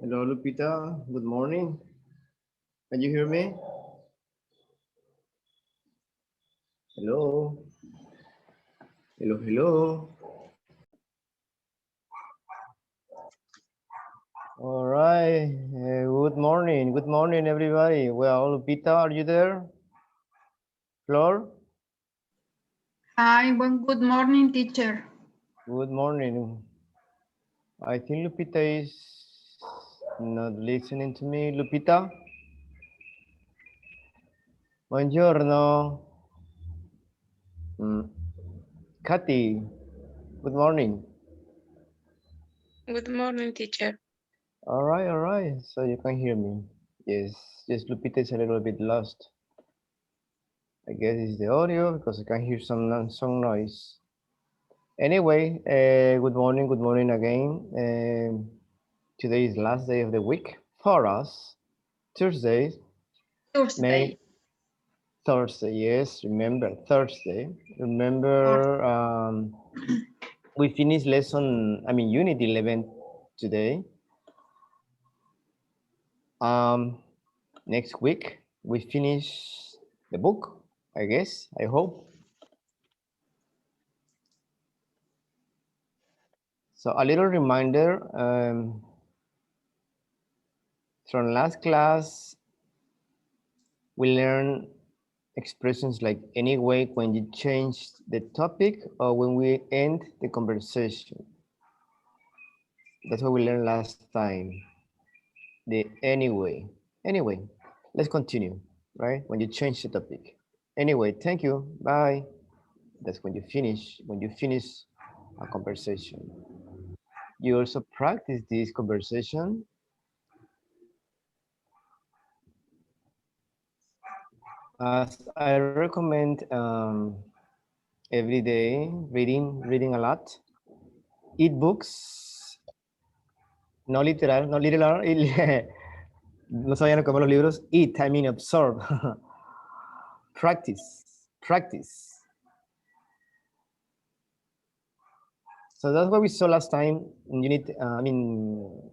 Hello, Lupita. Good morning. Can you hear me? Hello. Hello, hello. All right. Good morning. Good morning, everybody. Well, Lupita, are you there? Flor? Hi, good morning, teacher. Good morning. I think Lupita is not listening to me. Lupita? Buongiorno. Mm. Kathy, good morning. Good morning, teacher. All right, all right. So you can hear me. Yes, yes, Lupita is a little bit lost. I guess it's the audio because I can hear some noise. Anyway, good morning again. Today is last day of the week for us. Thursday, May Tuesday. Thursday. Yes, remember Thursday. Remember, we finished Unit 11 today. Next week we finish the book. I guess. I hope. So a little reminder. From last class, we learned expressions like anyway when you change the topic or when we end the conversation. That's what we learned last time. The anyway. Anyway, let's continue, right? When you change the topic. Anyway, thank you. Bye. That's when you finish a conversation. You also practice this conversation as I recommend every day reading a lot. Eat books, no literal, no literal. No se vayan a comer los libros. Eat, I mean absorb. Practice, practice. So that's what we saw last time in unit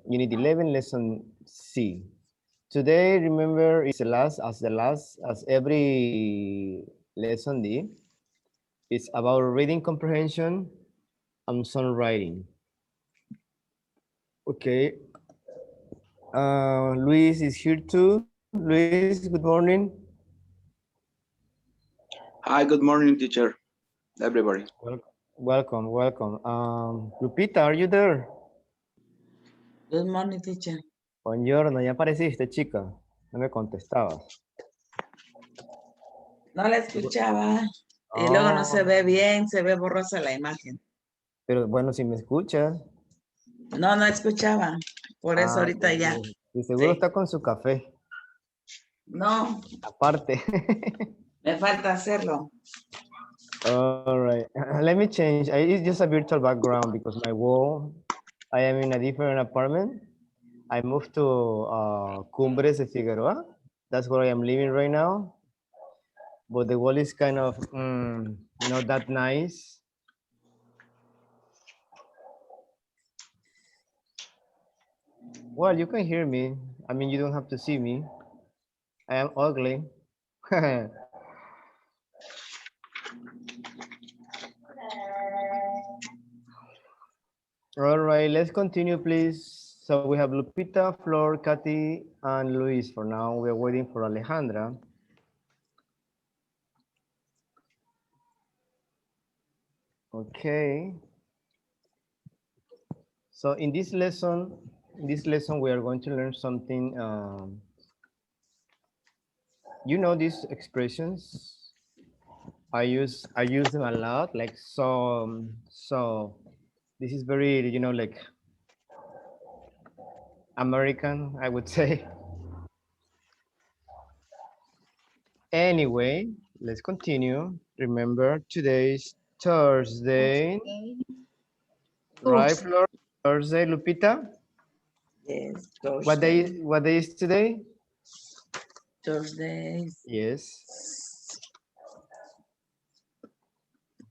11, lesson C. Today, remember, is as every lesson D. It's about reading comprehension and songwriting. Okay. Luis is here too. Luis, good morning. Hi, good morning, teacher, everybody. Welcome, welcome. Lupita, are you there? Good morning, teacher. Buongiorno, ya apareciste, chica. No me contestabas. No la escuchaba. Y luego no se Oh, ve bien, se ve borrosa la imagen. pero bueno, si me escuchas. No, no escuchaba. Por eso ahorita ya. Y seguro Sí. está con su café. No, Aparte. me falta hacerlo. All right. Let me change. It's just a virtual background because my wall, I am in a different apartment. I moved to Cumbres de Figueroa. That's where I am living right now. But the wall is kind of not that nice. Well, you can hear me. I mean, you don't have to see me. I am ugly. All right, let's continue, please. So we have Lupita, Flor, Kathy, and Luis for now. We're waiting for Alejandra. Okay. So in this lesson, we are going to learn something. You know these expressions. I use them a lot. Like so. This is very like American, I would say. Anyway, let's continue. Remember, today's Thursday, right, Tuesday. Flor? Thursday, Lupita? Yes, What day is today? Thursdays. Yes.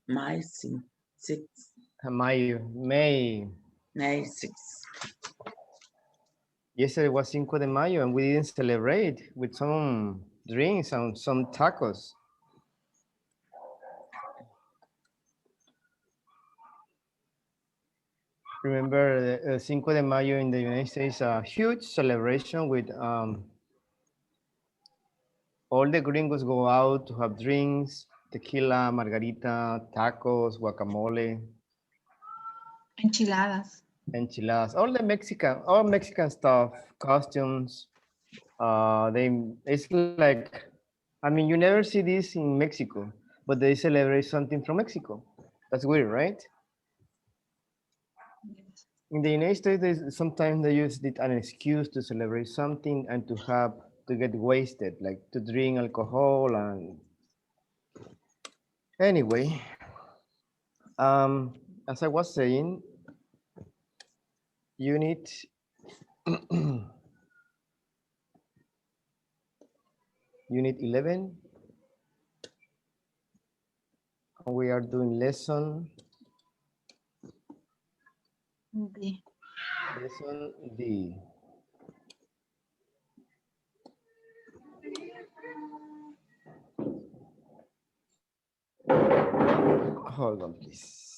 May 6. May. May 6. Yesterday was Cinco de Mayo and we didn't celebrate with some drinks and some tacos. Remember Cinco de Mayo in the United States, a huge celebration with all the gringos go out to have drinks, tequila, margarita, tacos, guacamole, Enchiladas. enchiladas, all Mexican stuff, costumes. It's like, I mean, you never see this in Mexico, but they celebrate something from Mexico. That's weird, right? Yes. In the United States, sometimes they use it as an excuse to celebrate something and to get wasted, like to drink alcohol and anyway. As I was saying, unit unit 11, and we are doing D. lesson D. Hold on, please.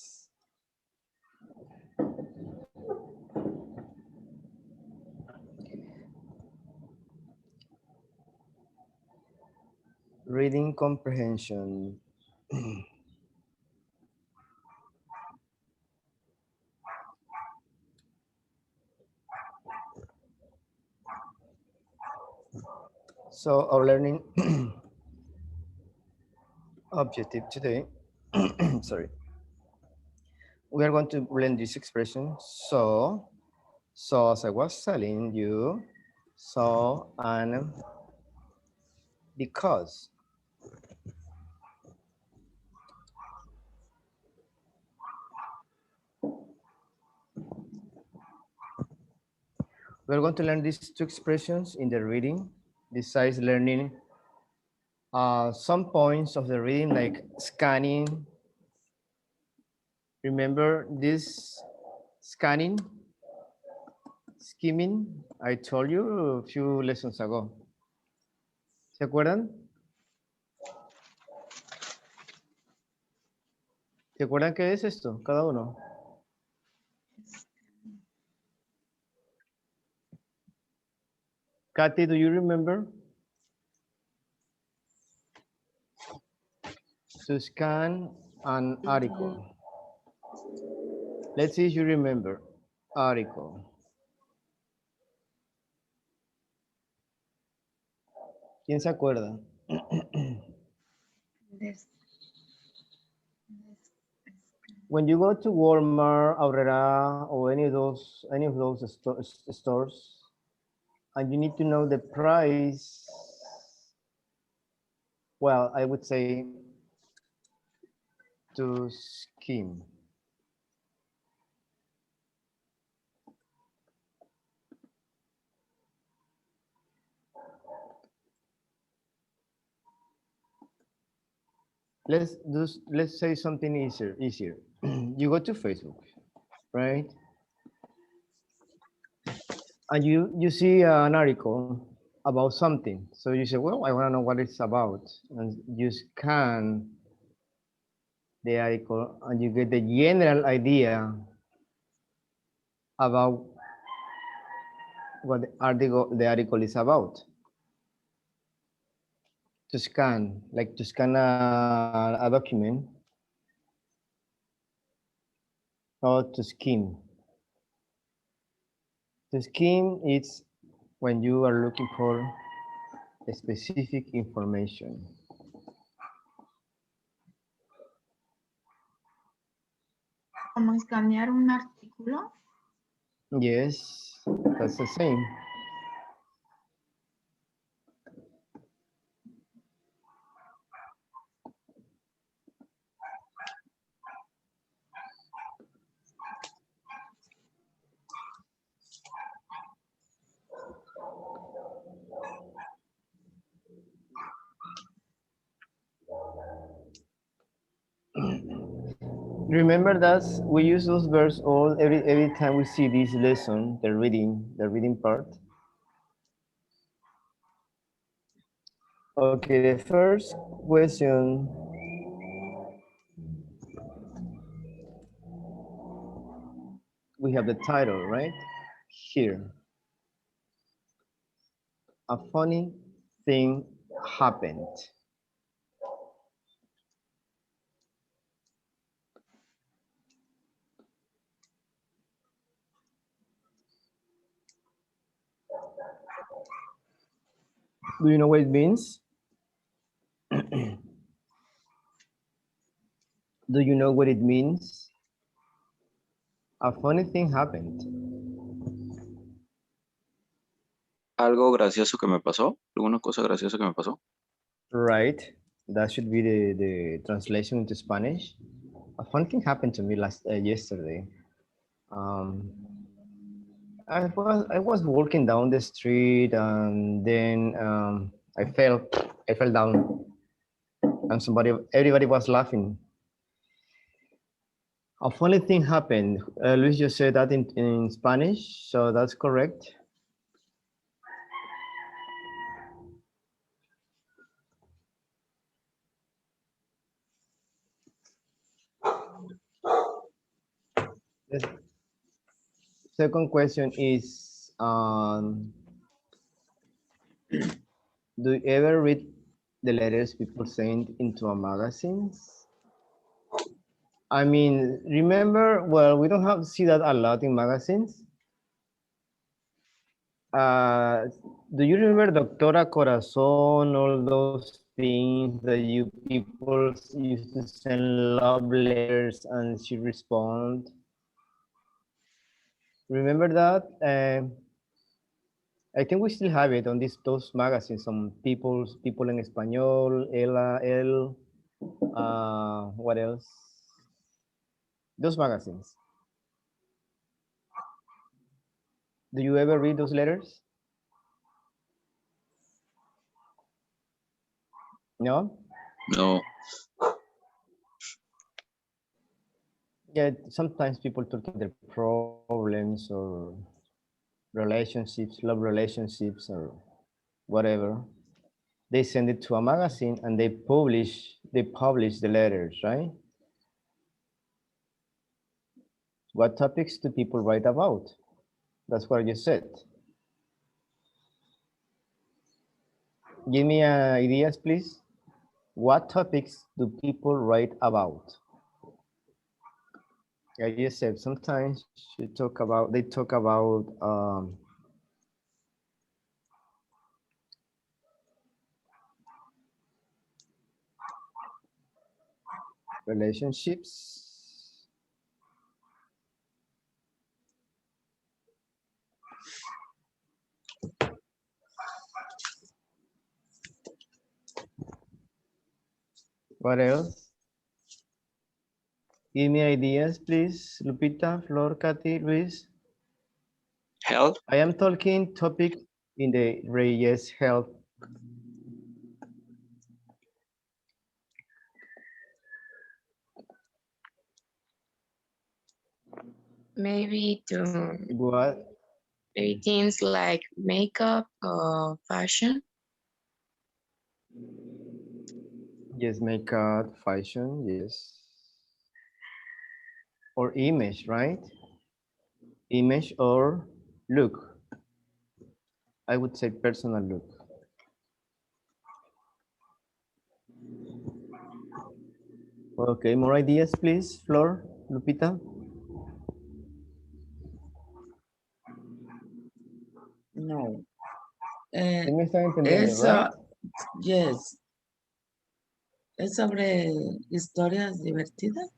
Reading comprehension. So our learning objective today, sorry, we are going to learn this expression. So as I was telling you, so and because. We're going to learn these two expressions in the reading, besides learning some points of the reading like scanning. Remember this scanning, skimming? I told you a few lessons ago. ¿Se acuerdan? ¿Se acuerdan qué es esto? Cada uno. Katy, do you remember? To scan an article. Let's see if you remember. Article. ¿Quién se acuerda? This. When you go to Walmart, Aurrera, or any of those stores, and you need to know the price, well, I would say to skim. Let's say something easier. You go to Facebook, right? And you see an article about something. So you say, well, I want to know what it's about. And you scan the article and you get the general idea about what the article is about. To scan, like to scan a document, or to skim. To skim is when you are looking for a specific information. ¿Cómo escanear un artículo? Yes, that's the same. Remember that we use those verbs every time we see this lesson, the reading part. Okay, the first question. We have the title, right? Here. A funny thing happened. Do you know what it means? Do you know what it means? A funny thing happened. Algo gracioso que me pasó, alguna cosa graciosa que me pasó. Right. That should be the translation into Spanish. A funny thing happened to me yesterday. Um, I was walking down the street and then I fell down and everybody was laughing. A funny thing happened. Luis just said that in Spanish, so that's correct. The second question is, do you ever read the letters people send into a magazines? I mean, remember, well, we don't have to see that a lot in magazines. Uh, do you remember Doctora Corazon, all those things that you people used to send love letters and she respond? Remember that? I think we still have it on those magazines. Some people en español, Ella, El, what else? Those magazines. Do you ever read those letters? No? No, Yeah, sometimes people talk about their problems or relationships, love relationships or whatever. They send it to a magazine and they publish the letters, right? What topics do people write about? That's what you said. Give me ideas, please. What topics do people write about? Yeah, you said sometimes they talk about relationships. What else? Give me ideas, please. Lupita, Flor, Katy, Luis. health, I am talking topic in the Reyes health. Maybe to What? maybe things like makeup or fashion. Yes, makeup, fashion, yes. Or image, right? Image or look. I would say personal look. Okay, more ideas, please, Flor, Lupita. No. ¿Sí me están entendiendo, right? Yes. ¿Es sobre historias divertidas?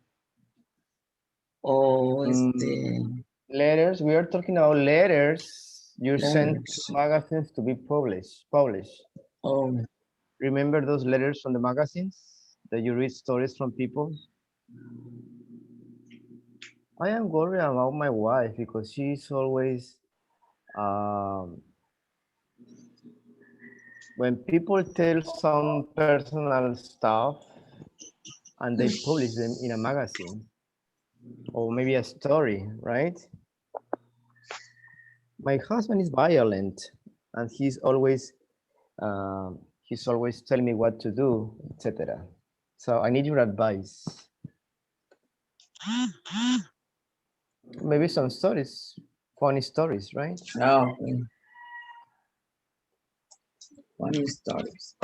O Letters, we are talking about letters you send to letters. magazines to be published. Oh, Remember those letters from the magazines that you read stories from people? I am worried about my wife because she's always, um, when people tell some personal stuff and they publish them in a magazine or maybe a story, right? My husband is violent and he's always He's always telling me what to do, etc. So I need your advice. Maybe some stories, funny stories, right? Oh, okay. Funny stories.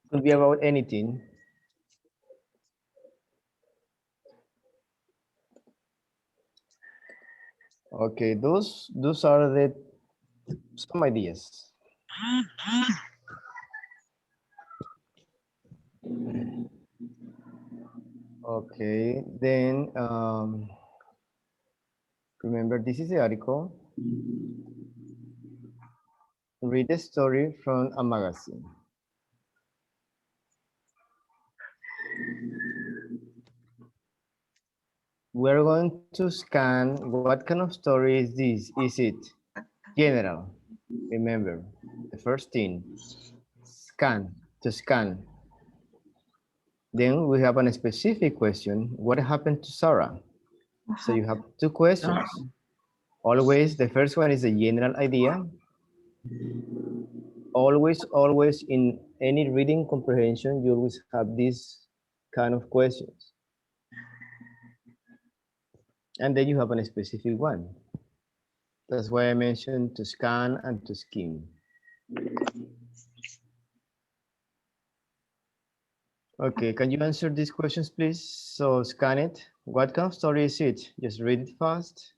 Could be about anything. Okay, those are the some ideas. Okay, then remember this is the article. Read a story from a magazine. We're going to scan what kind of story is this? Is it general? Remember, the first thing, scan, to scan. Then we have a specific question. What happened to Sarah? So you have two questions. Always, the first one is a general idea. Always in any reading comprehension, you always have these kind of questions. And then you have a specific one. That's why I mentioned to scan and to skim. Okay, can you answer these questions, please? So scan it. What kind of story is it? Just read it fast.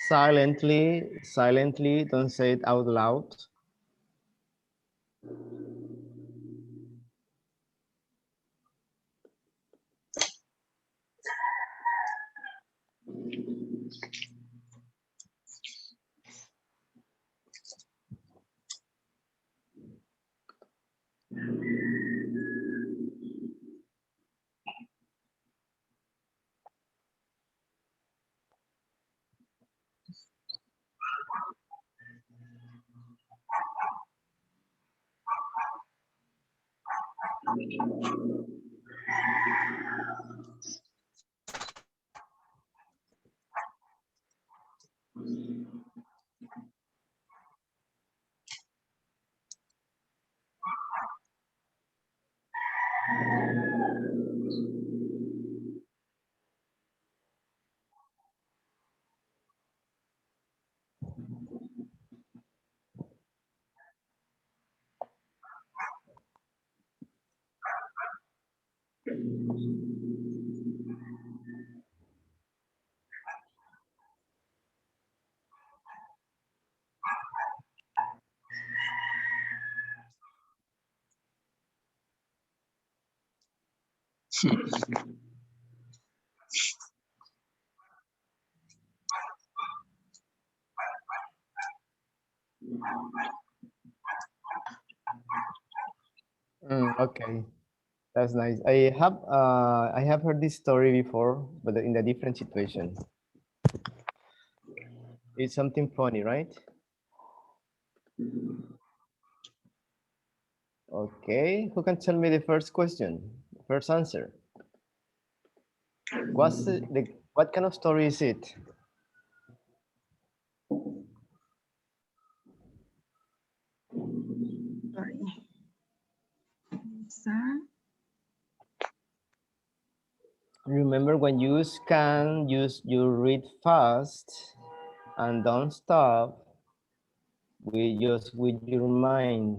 Silently, don't say it out loud. Okay, that's nice. I have heard this story before, but in a different situation. It's something funny, right? Okay, who can tell me the first question, first answer? What kind of story is it? Sorry. Scan. Remember when you scan, you read fast and don't stop with your mind.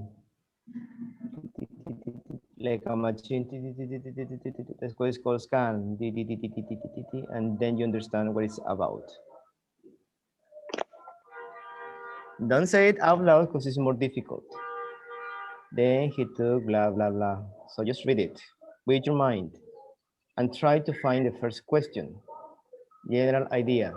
Like a machine, that's what it's called scan, and then you understand what it's about. Don't say it out loud because it's more difficult. Then he took blah, blah, blah. So just read it with your mind and try to find the first question, general idea.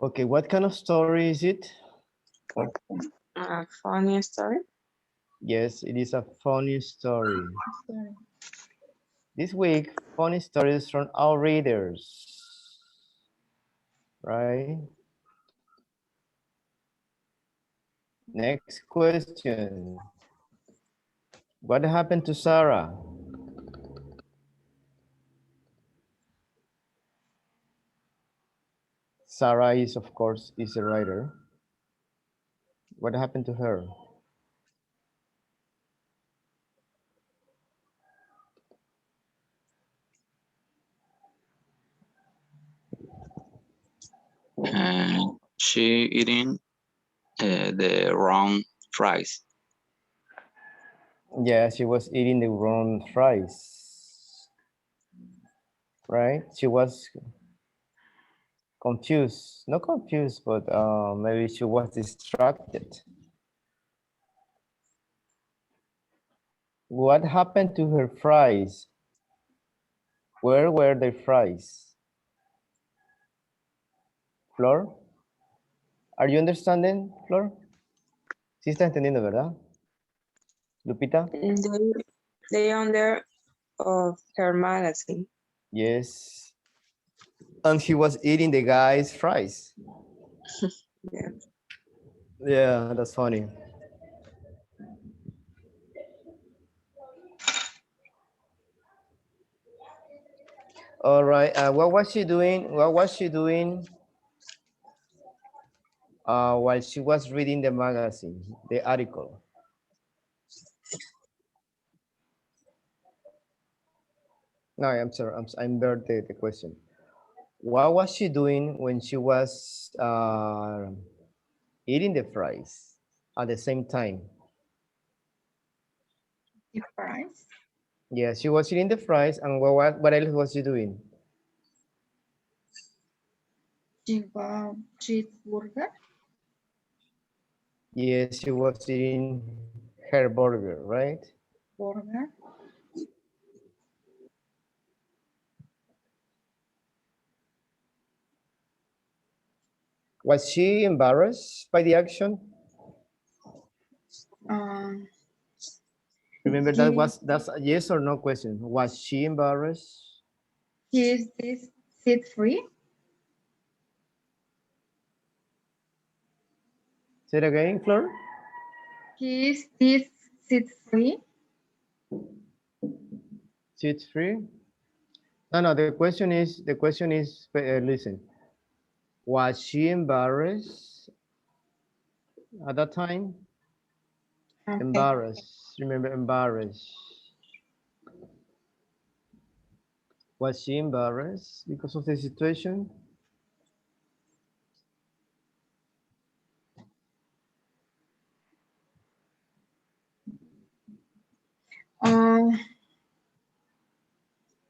Okay, what kind of story is it? Funny story. Yes, it is a funny story. Sorry. This week, funny stories from our readers, right? Next question. What happened to Sarah? Sarah is, of course, is a writer. What happened to her? She eating the wrong fries. Yeah, she was eating the wrong fries. Right? She was confused. Not confused, but maybe she was distracted. What happened to her fries? Where were the fries? Flor? Are you understanding, Flor? Sí está entendiendo, ¿verdad? Lupita? They under of her magazine. Yes. And he was eating the guy's fries. Yeah. Yeah, that's funny. All right. What was she doing? What was she doing while she was reading the magazine, the article? No, I'm sorry. I'm buried the question. What was she doing when she was eating the fries at the same time? The fries. Yeah, she was eating the fries, and what else was she doing? She got cheeseburger. Yes, she was eating her burger, right? Burger. Was she embarrassed by the action? Um, Remember He- that's a yes or no question. Was she embarrassed? is this seat free? Say it again, Flor. Is this seat free? Seat free? No. The question is. Listen. Was she embarrassed at that time? Okay. Embarrassed. Remember, embarrassed. Was she embarrassed because of the situation?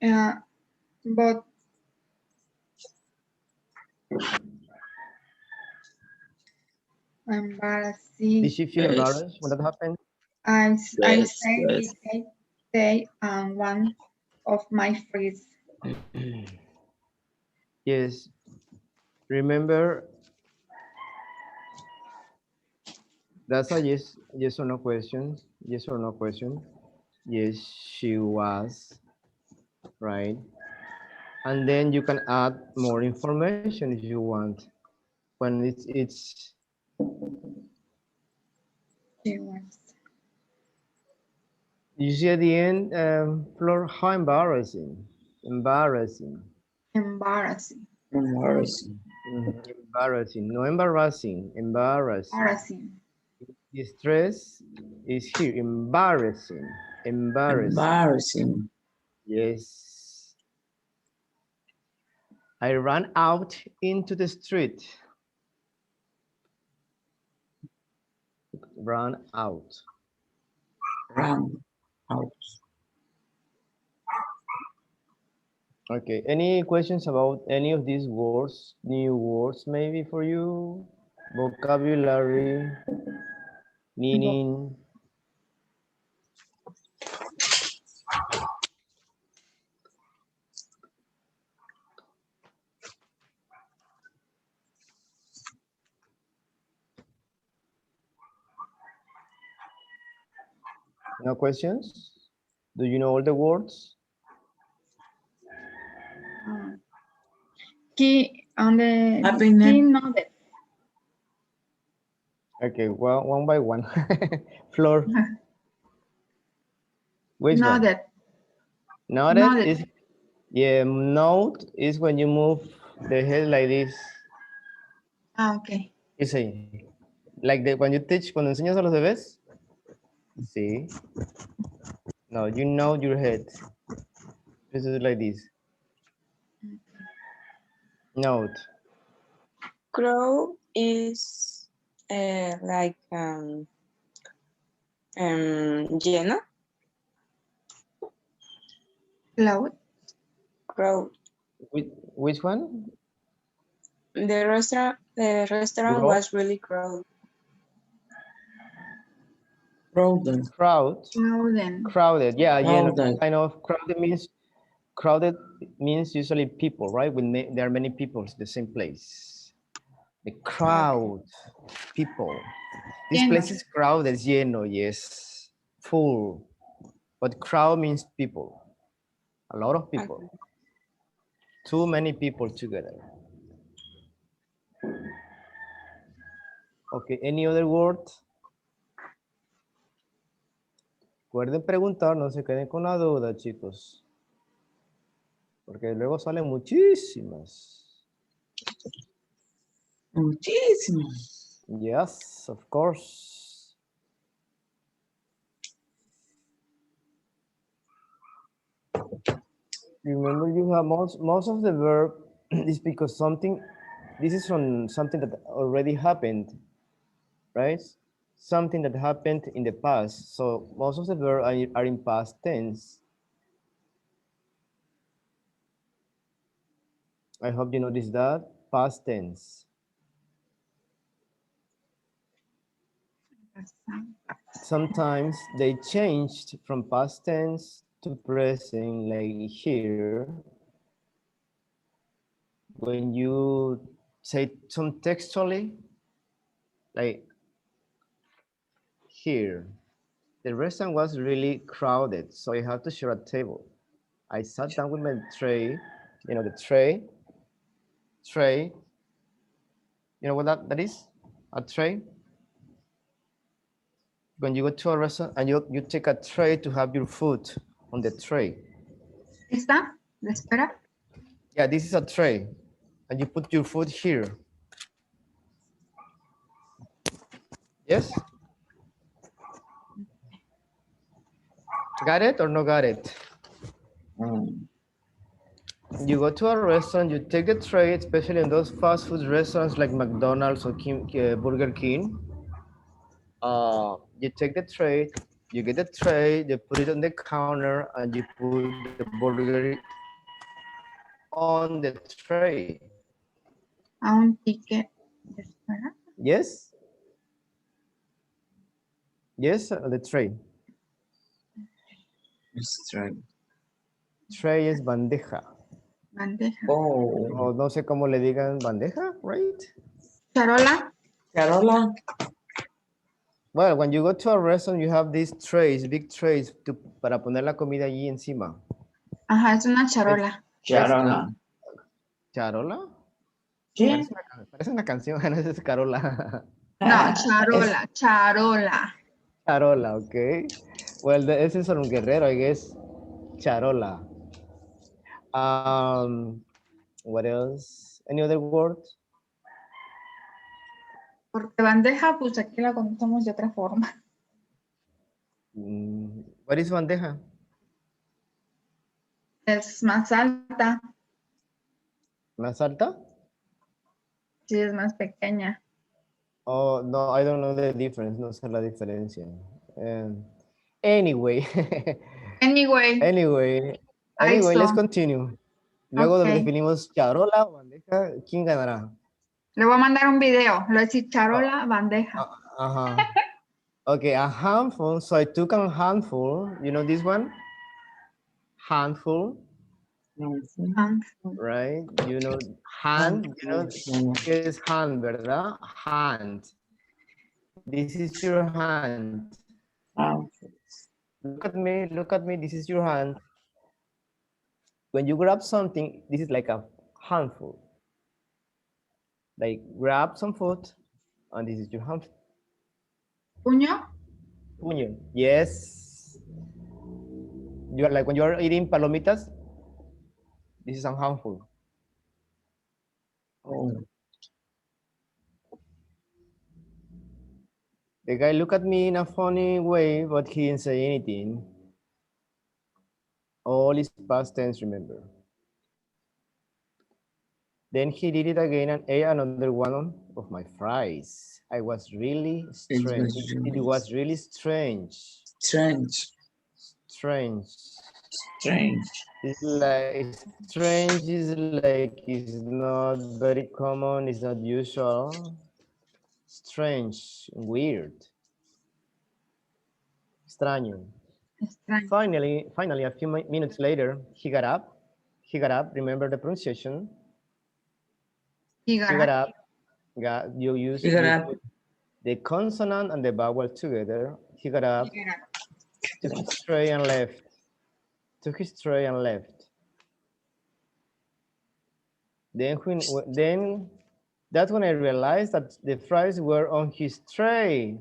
Yeah, but embarrassing. Did she feel Yes. embarrassed when that happened? I Yes, say yes. they one of my friends. Yes. Remember, that's a yes or no question. Yes or no question. Yes, she was, right? And then you can add more information if you want. When it's She was you see at the end, Flor, how embarrassing. Embarrassing. embarrassing. Embarrassing. Embarrassing. No embarrassing. Embarrassing. Embarrassing. The stress is here. Embarrassing. Embarrassing. Embarrassing. Yes. I ran out into the street. Run out. Run out. Okay. Any questions about any of these words? New words maybe for you? Vocabulary, meaning. No questions? Do you know all the words? Key on the Happiness. key noted. Okay, well, one by one. Floor. Which one? Noted. Noted Noted. is, yeah, note is when you move the head like this. Ah, okay. You say, like when you teach, cuando enseñas a los bebés. See. No, you nod your head. This is like this. Note. Crow is like lleno. Cloud. Crow. Which one? The restaurant Grow. was really crowded. Crowded. Crowden. Crowded. Yeah, you know, Crowded. kind of crowded means usually people, right? When there are many people in the same place. The crowd, people. This Lleno. place is crowded, lleno, yes, full. But crowd means people, a lot of people, Okay. too many people together. Okay, any other word? Recuerden preguntar, no se queden con la duda, chicos. Porque luego salen muchísimas. Muchísimo. Yes, of course. Remember, you have most of the verb is because something, this is from something that already happened, right? Something that happened in the past. So most of the verb are in past tense. I hope you notice that. Past tense. Sometimes they changed from past tense to present, like here. When you say some textually, like here, the restaurant was really crowded, so I had to share a table. I sat down with my tray, you know, the tray. You know what that is? A tray. When you go to a restaurant and you take a tray to have your food on the tray. ¿Está? ¿La espera? Yeah, this is a tray. And you put your food here. Yes? Got it or no got it? You go to a restaurant, you take the tray, especially in those fast food restaurants like McDonald's or Burger King. You take the tray, you get the tray, you put it on the counter, and you put the burger on the tray. A un ticket de espera. Yes? Yes, the tray. It's right. Tray es bandeja. Bandeja. Oh. O no sé cómo le digan bandeja, right? Charola. Carola. Well, when you go to a restaurant, you have these trays, big trays, para poner la comida allí encima. Ajá, es una charola. Carola. ¿Charola? ¿Qué? Parece una canción, no es Carola. No, charola, charola. Charola, okay. Well, ese es un guerrero, I guess. Charola. What else? Any other word? Porque bandeja, pues aquí la conocemos de otra forma. What is bandeja? Es más alta, ¿Más alta? sí, es más pequeña. Oh, no, I don't know the difference. No sé la diferencia. Anyway. Anyway, Anyway, let's saw. continue. Luego Ok. definimos charola o bandeja. ¿Quién ganará? Le voy a mandar un video. Le voy a decir charola, bandeja. Uh-huh. Okay, a handful. So I took a handful. You know this one? Handful, Handful. right? You know, hand, you know, ¿qué es hand, verdad? Hand. This is your hand. Look at me, this is your hand. When you grab something, this is like a handful. Like grab some food, and this is your hand. Puño. Puño. Yes. You are like when you are eating palomitas. This is unharmful. Oh. The guy looked at me in a funny way, but he didn't say anything. All is past tense, remember. Then he did it again and ate another one of my fries. I was really strange. It was really strange. Strange. Strange. Strange. It's like strange is like it's not very common, it's not usual. Strange, weird. Extraño. Extraño. Finally, a few minutes later, he got up. He got up. Remember the pronunciation? He got up. You use He got up. put the consonant and the vowel together. He got up, took his tray and left. Took his tray and left. Then that's when I realized that the fries were on his tray.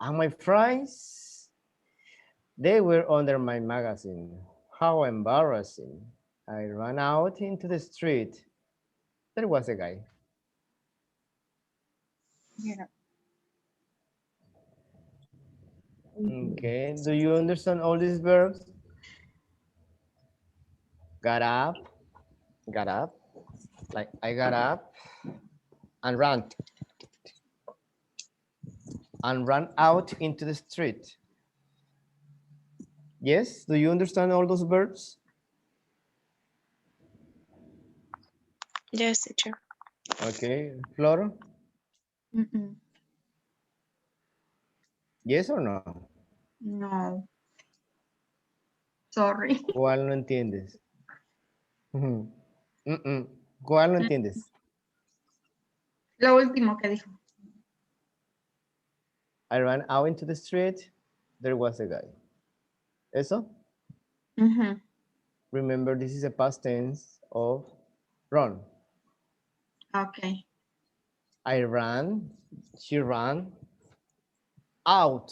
And my fries, they were under my magazine. How embarrassing. I ran out into the street. There was a guy. Yeah. Okay, do you understand all these verbs? Got up, like I got up and ran out into the street. Yes, do you understand all those verbs? Yes, teacher. Okay, Flor, Mm-mm. yes or no? No. Sorry. ¿Cuál no entiendes? ¿Cuál no entiendes? Lo último que dijo. I ran out into the street. There was a guy. ¿Eso? Ujú. Remember, this is a past tense of run. Ok. I ran, she ran out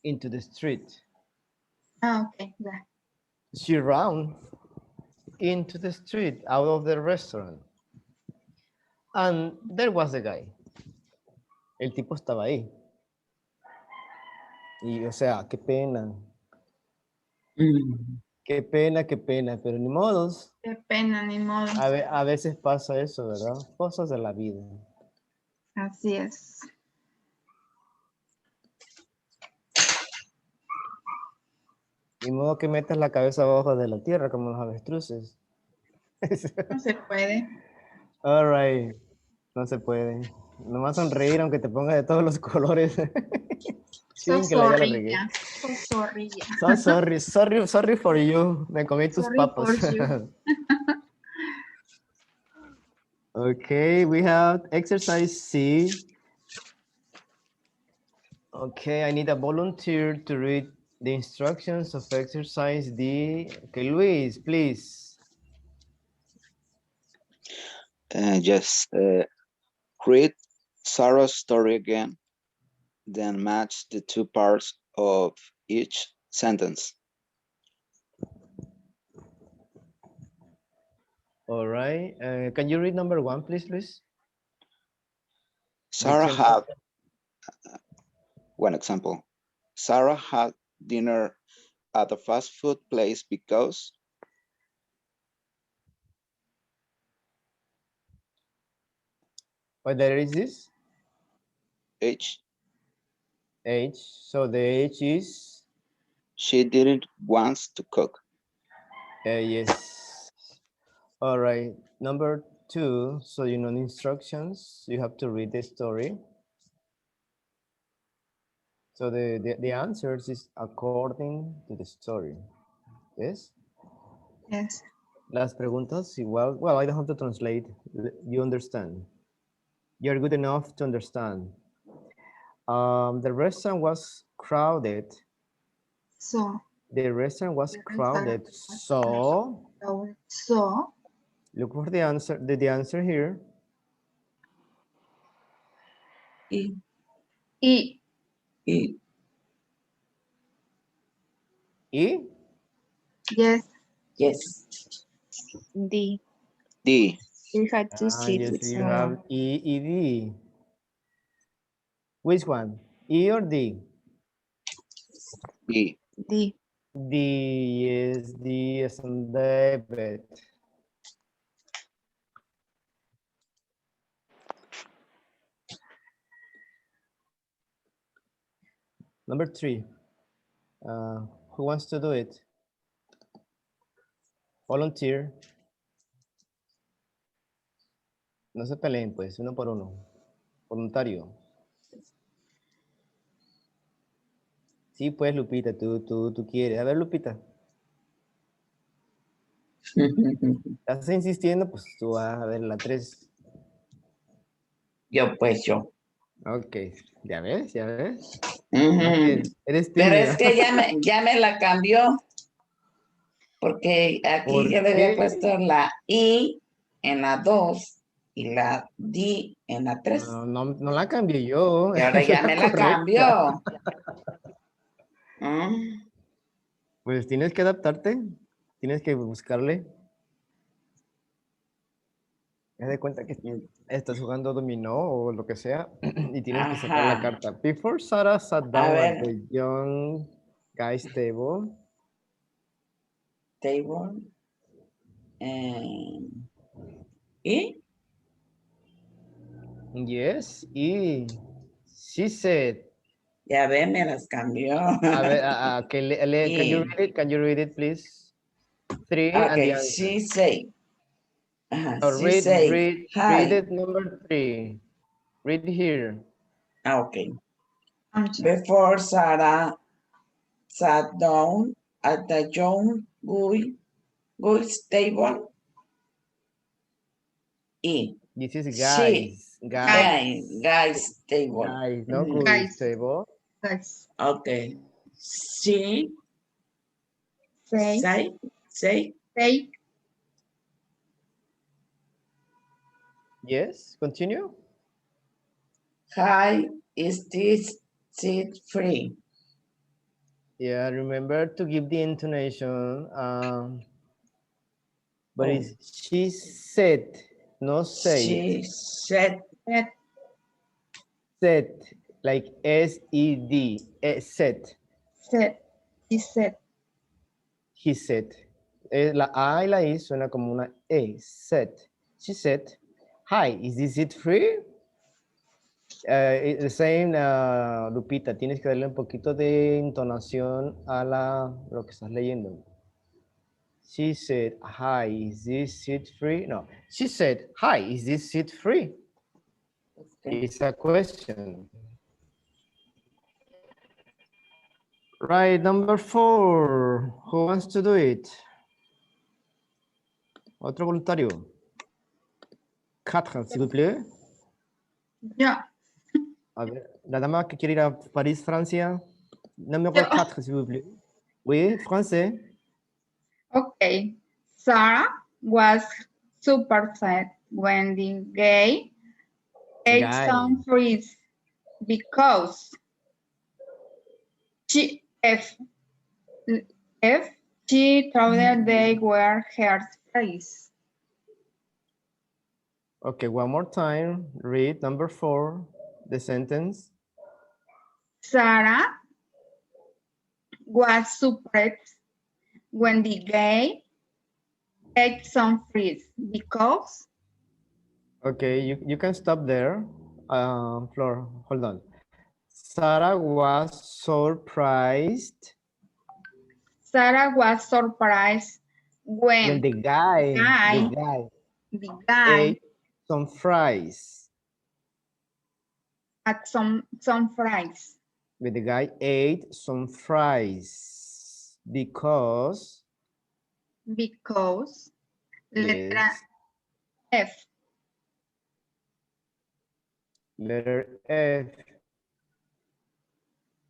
into the street. Ok, ya. She ran into the street out of the restaurant. And there was a guy. El tipo estaba ahí. Y, o sea, qué pena. Mm. Qué pena, pero ni modos. Qué pena, ni modo. A veces pasa eso, ¿verdad? Cosas de la vida. Así es. Ni modo que metas la cabeza abajo de la tierra como los avestruces. No se puede. All right. No se puede. Nomás sonreír aunque te ponga de todos los colores. Chin, que ya la regué. Zorrilla. So sorry for you. Me comí tus Sorry papas. for you. Okay, we have exercise C. Okay, I need a volunteer to read the instructions of exercise D. Okay, Luis, please. Yes. Read Sarah's story again, then match the two parts of each sentence. All right. Can you read number 1, please, Luis? Sarah had, one example, Sarah had dinner at a fast food place because What letter is this? H. H. So the H is? She didn't want to cook. Yes. All right. Number 2. So you know the instructions. You have to read the story. So the answers is according to the story. Yes? Yes. Las preguntas igual. Well, I don't have to translate. You understand. You're good enough to understand. The restaurant was crowded. So. The restaurant was crowded. So. So. Look for the answer. The answer here. Y. Y. E. E? Yes. Yes. D. D. You had to Ah, sit yes, with you someone. have E, E, D. Which one? E or D? D. D. D is D as in David. Number 3. Who wants to do it? Volunteer. No se peleen, pues, uno por uno. Voluntario. Sí, pues, Lupita, tú quieres. A ver, Lupita, estás insistiendo, pues tú vas a ver la 3. Yo, pues yo. Ok, ya ves, ya ves. Ujú. No quieres, eres Pero tímida. es que ya me la cambió, porque aquí ¿Por yo le había qué? puesto la I en la 2 y la D en la 3. No la cambié yo. Y ahora Es ya la me la correcta. cambió. Mm, Pues tienes que adaptarte, tienes que buscarle. Haz de cuenta que estás jugando dominó o lo que sea y tienes que sacar la Ajá. carta. Before Sarah sat A down at ver, the young guy's table. table. ¿Y? Yes, y she said, Ya ve, me las cambió. a ver, que can you Y, read it? Can you read it, please? 3 and the okay, answer. she say. So She say, read hi. it number 3. Read here. Okay. I'm sorry. Before Sarah sat down at the young guy's table. Y This is she, guys table. guys, no Mhm. guys Guys. table. Guys. Okay. She Say. say, Say. Yes, continue. hi, is this seat free? Yeah, remember to give the intonation. But Oh. it's she said, no say. She said, That. Said, like S-E-D, said. Said. He said. He said. La A y la I suena como una E. Said. She said, hi, is this it free? The same, Lupita, tienes que darle un poquito de entonación a lo que estás leyendo. She said, hi, is this seat free? No, she said, hi, is this seat free? okay. It's a question. Right, number 4. Who wants to do it? Otro voluntario. 4, s'il vous plaît. Yeah. A ver, la dama que quiere ir a París, Francia. Numéro Yeah. 4, s'il vous plaît. Oui, français. Okay. Sarah was super sad when the guy ate some fruits because she if she thought they were her face. Okay, one more time. Read number 4, the sentence. Sarah was surprised when the guy ate some fruits because Okay, you can stop there. Flor, hold on. Sarah was surprised Sarah was surprised when when the guy the guy ate some fries. had some fries When the guy ate some fries because letra yes, F. letter F.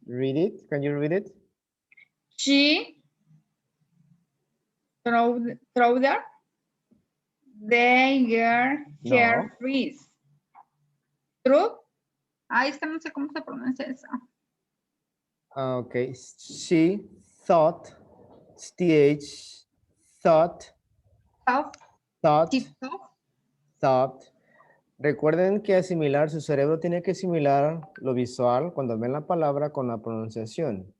Read it. Can you read it? She threw their her No. fries. Through. Ay, es que no sé cómo se pronuncia eso. Okay, she thought, TH, thought, Top, thought, tip top, thought. Recuerden que asimilar, su cerebro tiene que asimilar lo visual cuando ven la palabra con la pronunciación.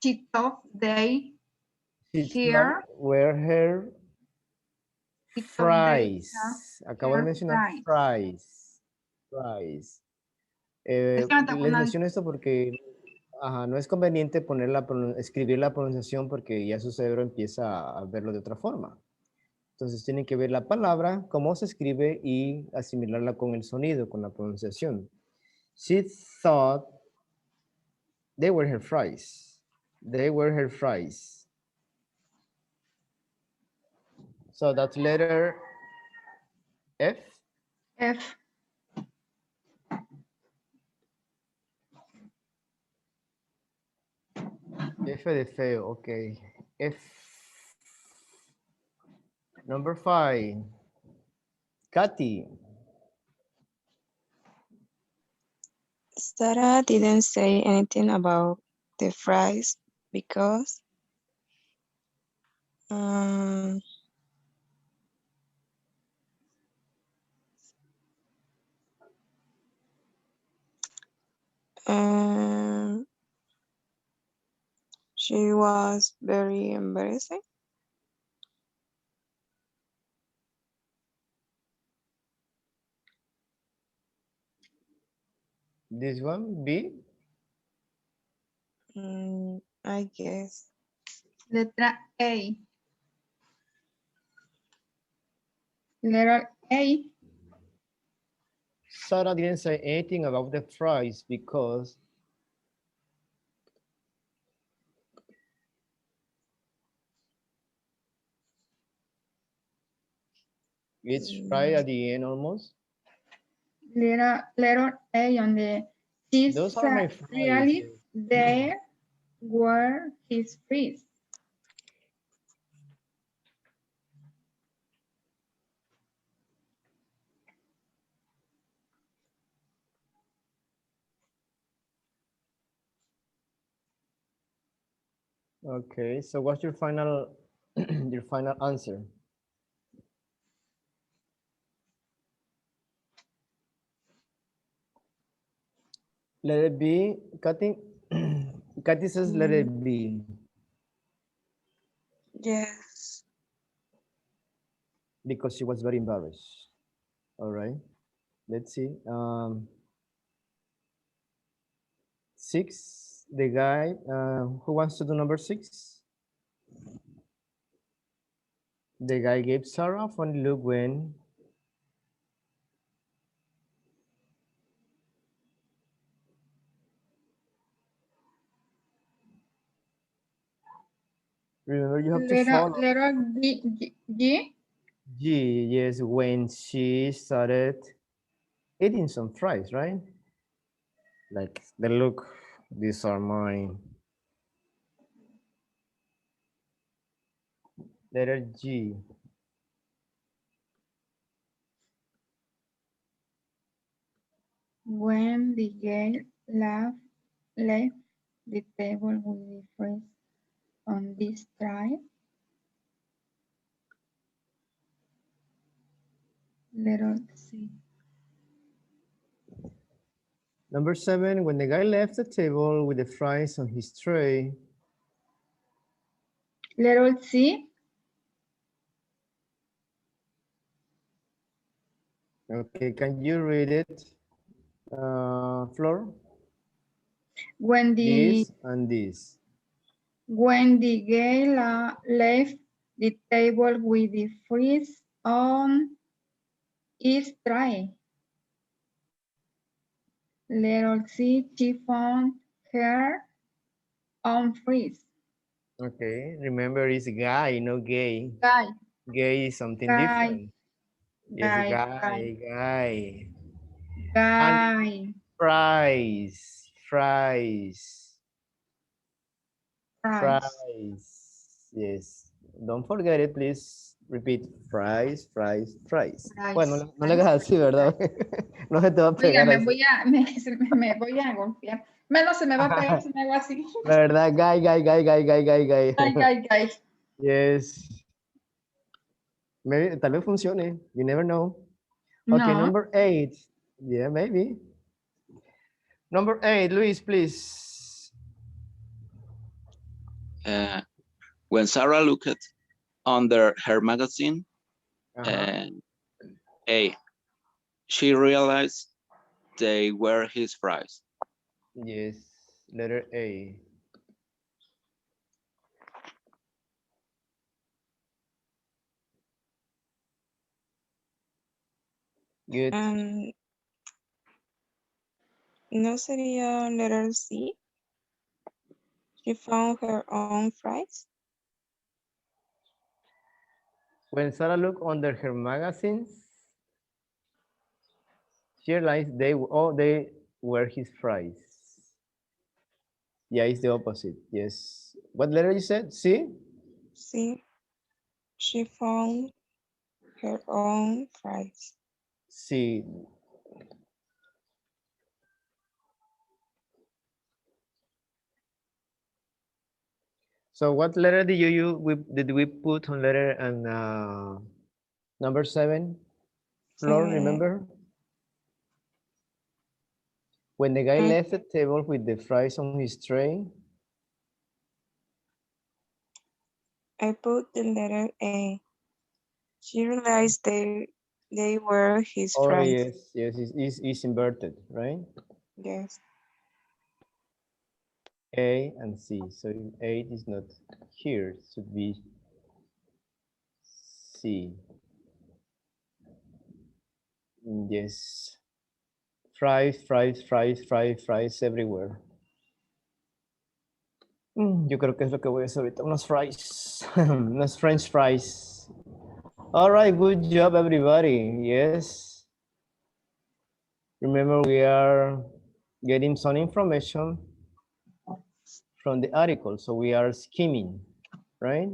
tip top, they, She here, thought were her tip top, they, fries. Acabo de here, mencionar fries. fries. Fries. Es que me tocó Les una menciono esto porque no es conveniente escribir la pronunciación porque ya su cerebro empieza a verlo de otra forma. Entonces tienen que ver la palabra, cómo se escribe y asimilarla con el sonido, con la pronunciación. She thought they were her fries. They were her fries. So that's letter F. F, F de feo, okay. F. Number 5. Katy. Sarah didn't say anything about the fries because um, um, she was very embarrassing. This one, B. I guess. letra A. Letter A, Sarah didn't say anything about the fries because it's right at the end almost. letter A on the, she Those are my fries. really there were his fries. Okay, so what's your final your final answer? Let it be. Kathy, Kathy says let it be. Yes. Because she was very embarrassed. All right, let's see. 6, the guy who wants to do number 6. The guy gave Sarah a funny look when remember you have to follow. Letter G, G, yes, when she started eating some fries, right? Like the look, these are mine. Letter G. when the girl left the table with the fries on this tray. Letter C. Number 7, when the guy left the table with the fries on his tray. Letter C. Okay, can you read it, Flor? When the This and this. when the girl left the table with the fries on its tray. Letter C. She found her own fries. Okay, remember it's guy, no gay. Guy, Gay is something guy, different. Yes, guy, guy. And guy, fries, fries, fries. fries. Yes, don't forget it, please. Repeat. Fries, fries, fries. Bueno, Fries, no le hagas así, ¿verdad? No se te va a Oiga, pegar me así. voy a, me voy a golpear. Menos se me va a pegar si me hago así. La verdad, guy, guy, guy, guy, guy, guy, guy. Ay. Yes. Maybe, tal vez funcione. You never know. Okay, No. number 8. Yeah, maybe. Number 8, Luis, please. When Sarah looked under her magazine, Uh-huh. A, she realized they were his fries. Yes, letter A. Good. ¿No sería letter C? She found her own fries. When Sarah looked under her magazines, she realized they were his fries. Yeah, it's the opposite. Yes. What letter you said? C? C. She found her own fries. C. So what letter did did we put on letter and number 7? Flor, remember? When the guy I, left the table with the fries on his tray. I put the letter A. She realized they were his Oh fries. yes, yes, it's inverted, right? Yes. A and C. So 8 is not here. It should be C. Yes. Fries, fries, fries, fries, fries everywhere. Yo creo que es lo que voy a hacer ahorita. Unos fries. Unos French fries. All right, good job, everybody. Yes. Remember, we are getting some information from the article. So we are skimming, right?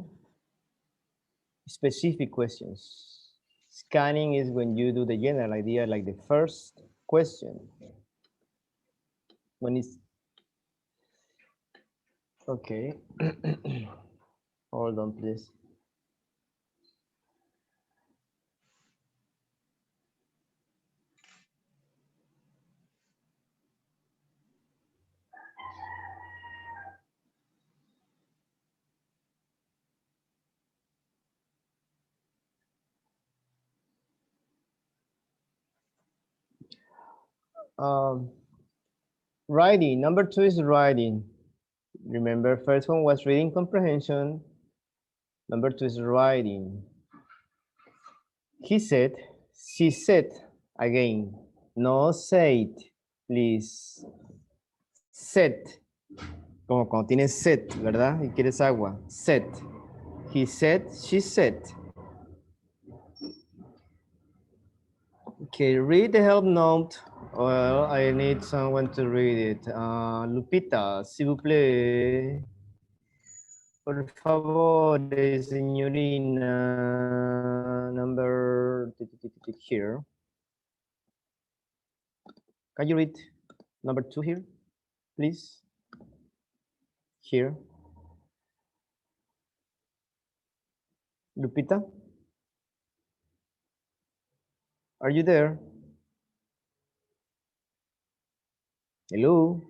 Specific questions. Scanning is when you do the general idea, like the first question. When it's okay. Hold on, please. Um, Writing. Number 2 is writing. Remember, first one was reading comprehension. Number 2 is writing. He said, she said, again. No said, please. Said. Como cuando tienes sed, ¿verdad? Y quieres agua. Said. He said, she said. Okay, read the help note. Well, I need someone to read it. Lupita, s'il vous plaît. Por favor, signorina. Number here. Can you read number 2 here, please? Here. Lupita? Are you there? Hello?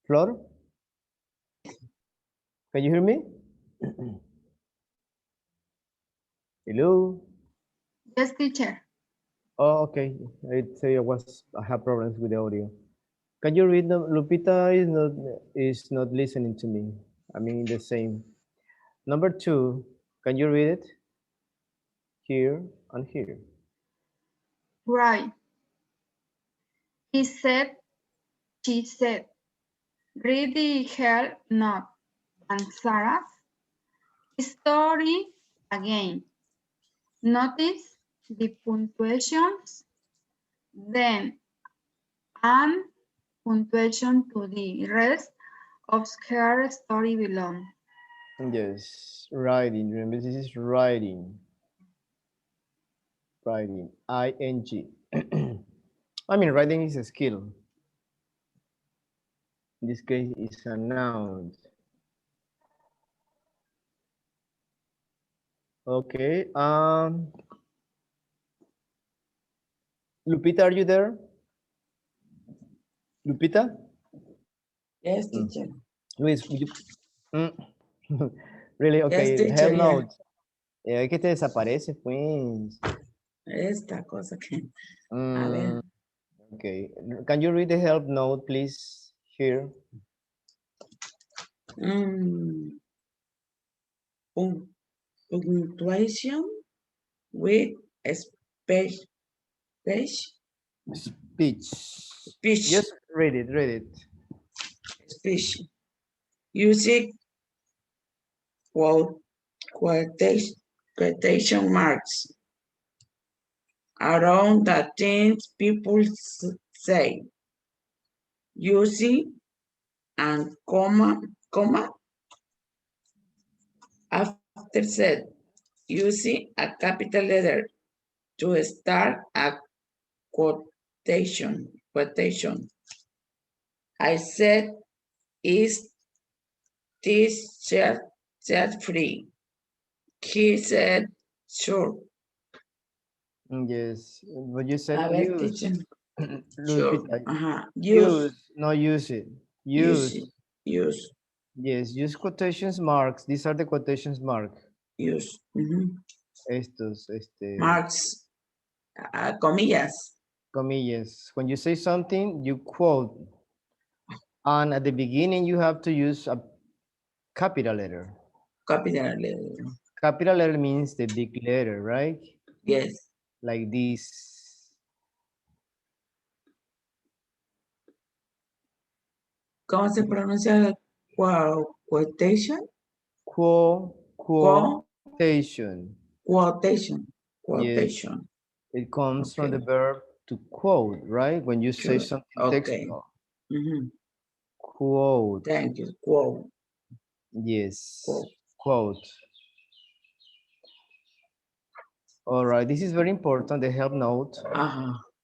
Flor? Can you hear me? Hello? Yes, teacher. Oh, okay. I have problems with the audio. Can you read them? Lupita is not listening to me. I mean the same. Number 2, can you read it? Here and here. Right. He said, she said. Read the help note and Sarah's story again. Notice the punctuations, then and punctuation to the rest of her story below. Yes, writing. Remember, this is writing. Writing. I-N-G. I mean, writing is a skill. In this case, it's a noun. Okay. Lupita, are you there? Lupita? Yes, Mm. teacher. Luis, would you? Mm. Really? Yes, Okay. teacher, Help yeah. note. Es que te desaparece, pues. Esta cosa que... A ver. Mm, okay. Can you read the help note, please? Here. Mm, punctuation with speech, speech, Speech. speech, Just read it. Read it. speech. Using quote, quotation marks around the things people say. Using and comma after said. Using a capital letter to start a quotation. Quotation. I said, is this shirt free? He said, sure. Yes. But you said A ver, teacher. use. Sure. Lupita. Use, Use, not use it. use, Use. use, Yes, use quotations marks. These are the quotations mark. use. Estos, Marks, comillas, comillas. When you say something, you quote. And at the beginning, you have to use a capital letter. capital letter. Capital letter means the big letter, right? Yes. Like this. ¿Cómo se pronuncia quotation? Quotation. Quotation. Yes. Quotation. It comes from the Okay. verb to quote, right? When you say Good. something Okay. textual. Mhm. Quote. Thank you. Quote. Yes. Quote. Quote. All right. This is very important. The help note.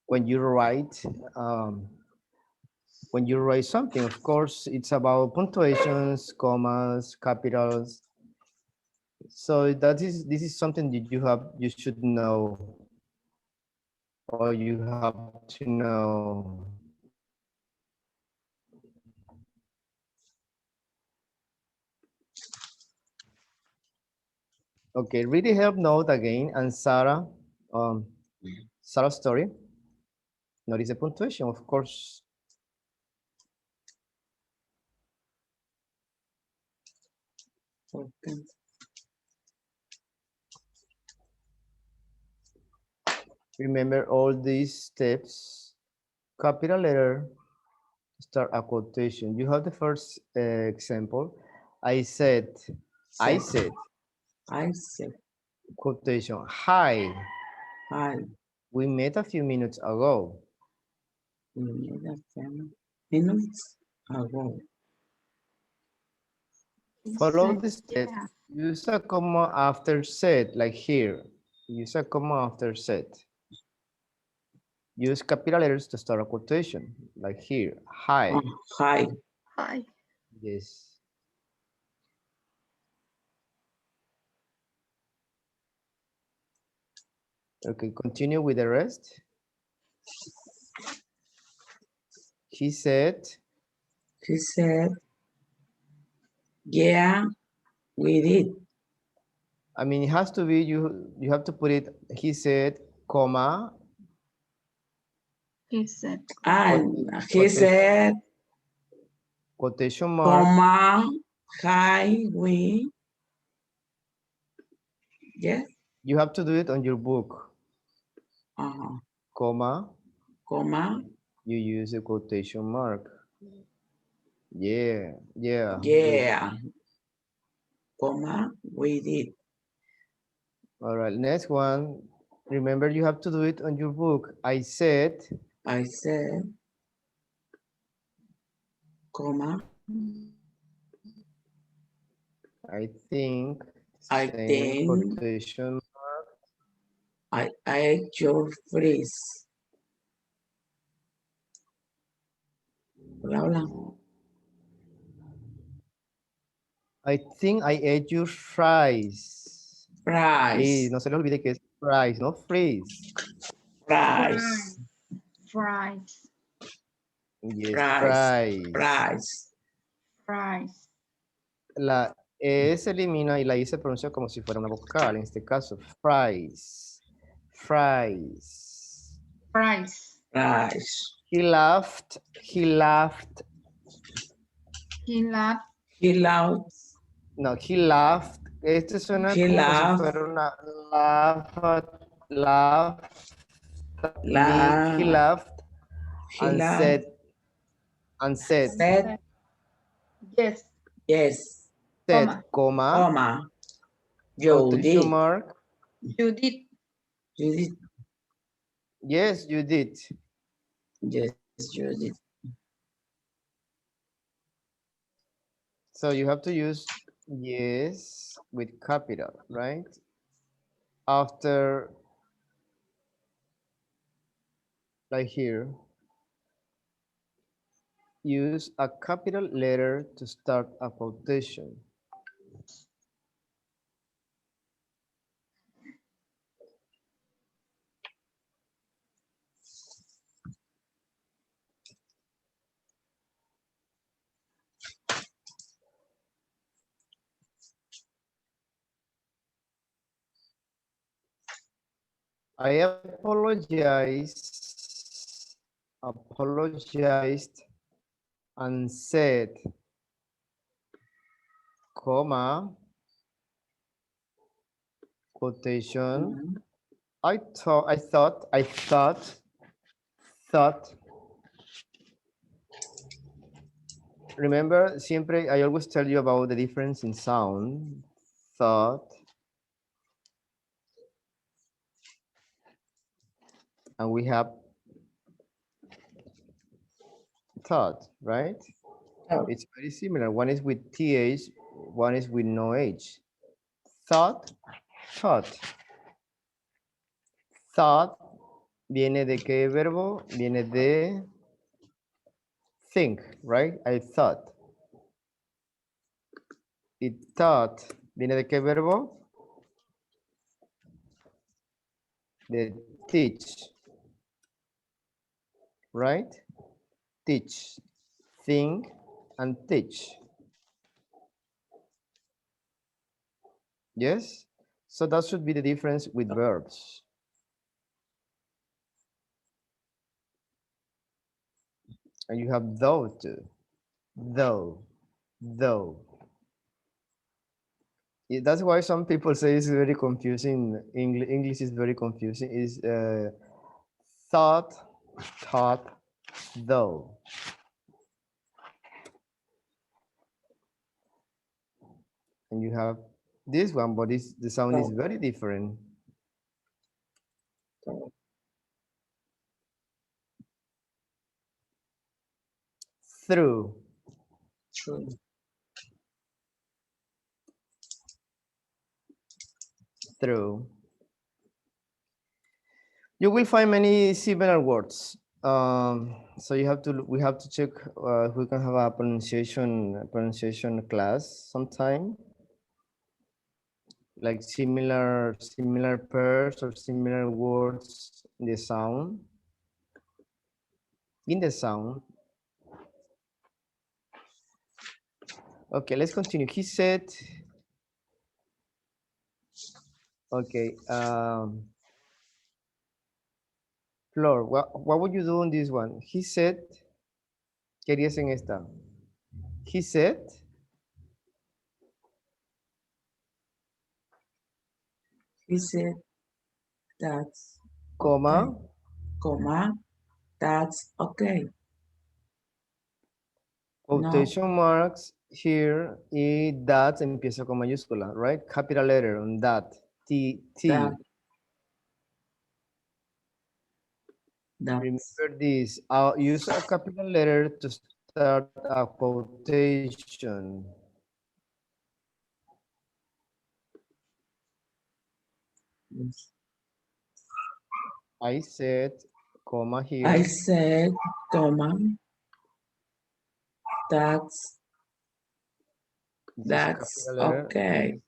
When you write, um, when you write something, of course, it's about punctuations, commas, capitals. So this is something that you should know, or you have to know. Okay, read the help note again, and Sarah, Sarah's story. Notice the punctuation, of course. Okay. Remember all these steps. Capital letter, start a quotation. You have the first example. I said, I said, I said, quotation. Hi, hi. we met a few minutes ago. We made a few minutes ago. Follow the steps. Use a comma after said, like here. Use a comma after said. Use capital letters to start a quotation, like here. Hi. Hi. Hi. Yes. Okay, continue with the rest. He said, He said, yeah, we did. I mean, it has to be, you have to put it, he said, comma, He said, And he quotation, said, quotation mark, comma, hi, we. Yes. you have to do it on your book, Uh-huh. comma, Comma, you use a quotation mark. Yeah, yeah. yeah. Comma, we did. All right, next one. Remember, you have to do it on your book. I said, I said, comma, I think. I Same think quotation. I ate your freeze. Hola, hola. I think I ate your fries. Please, Fries. no se les olvide que es fries, no freeze. Fries. Fries. Yes, Fries. fries. Fries. Fries. La E se elimina y la I se pronuncia como si fuera una vocal. En este caso, fries. Fries. Fries. Fries. He laughed. He laughed. He laughed. He laughed. No, he laughed. Este suena He como si laughed. fuera una laugh. He La, laughed he and laughed. said, and said, Said Yes. yes. said, Comma. comma, Comma. You quotation did. mark. You did. You did. Yes, you did. Yes, you did. So you have to use yes with capital, right? After, like here, use a capital letter to start a quotation. I apologized and said, comma, quotation. Mhm. Thought. Remember, siempre, I always tell you about the difference in sound. Thought. And we have thought, right? Oh, It's very similar. One is with TH, one is with no H. Thought, thought. Thought viene de qué verbo? Viene de think, right? I thought. It thought viene de qué verbo? De teach, right? Teach, think, and teach. Yes? So that should be the difference with verbs. And you have though too. Though. That's why some people say it's very confusing. English is very confusing. Is thought, though. And you have this one, but the sound is oh, very different. oh, Through, true. through. You will find many similar words. So we have to check if we can have a pronunciation class sometime, like similar pairs or similar words in the sound. Okay, let's continue. He said, okay, Flor, what would you do on this one? He said, ¿qué harías en esta? He said, He said that's okay. comma, Comma. That's okay. No, quotation marks here, y that empieza con mayúscula, right? Capital letter on that, T. that that's Remember this, I'll use a capital letter to start a quotation. Yes. I said, comma here. I said, comma, that's This is capital letter. okay.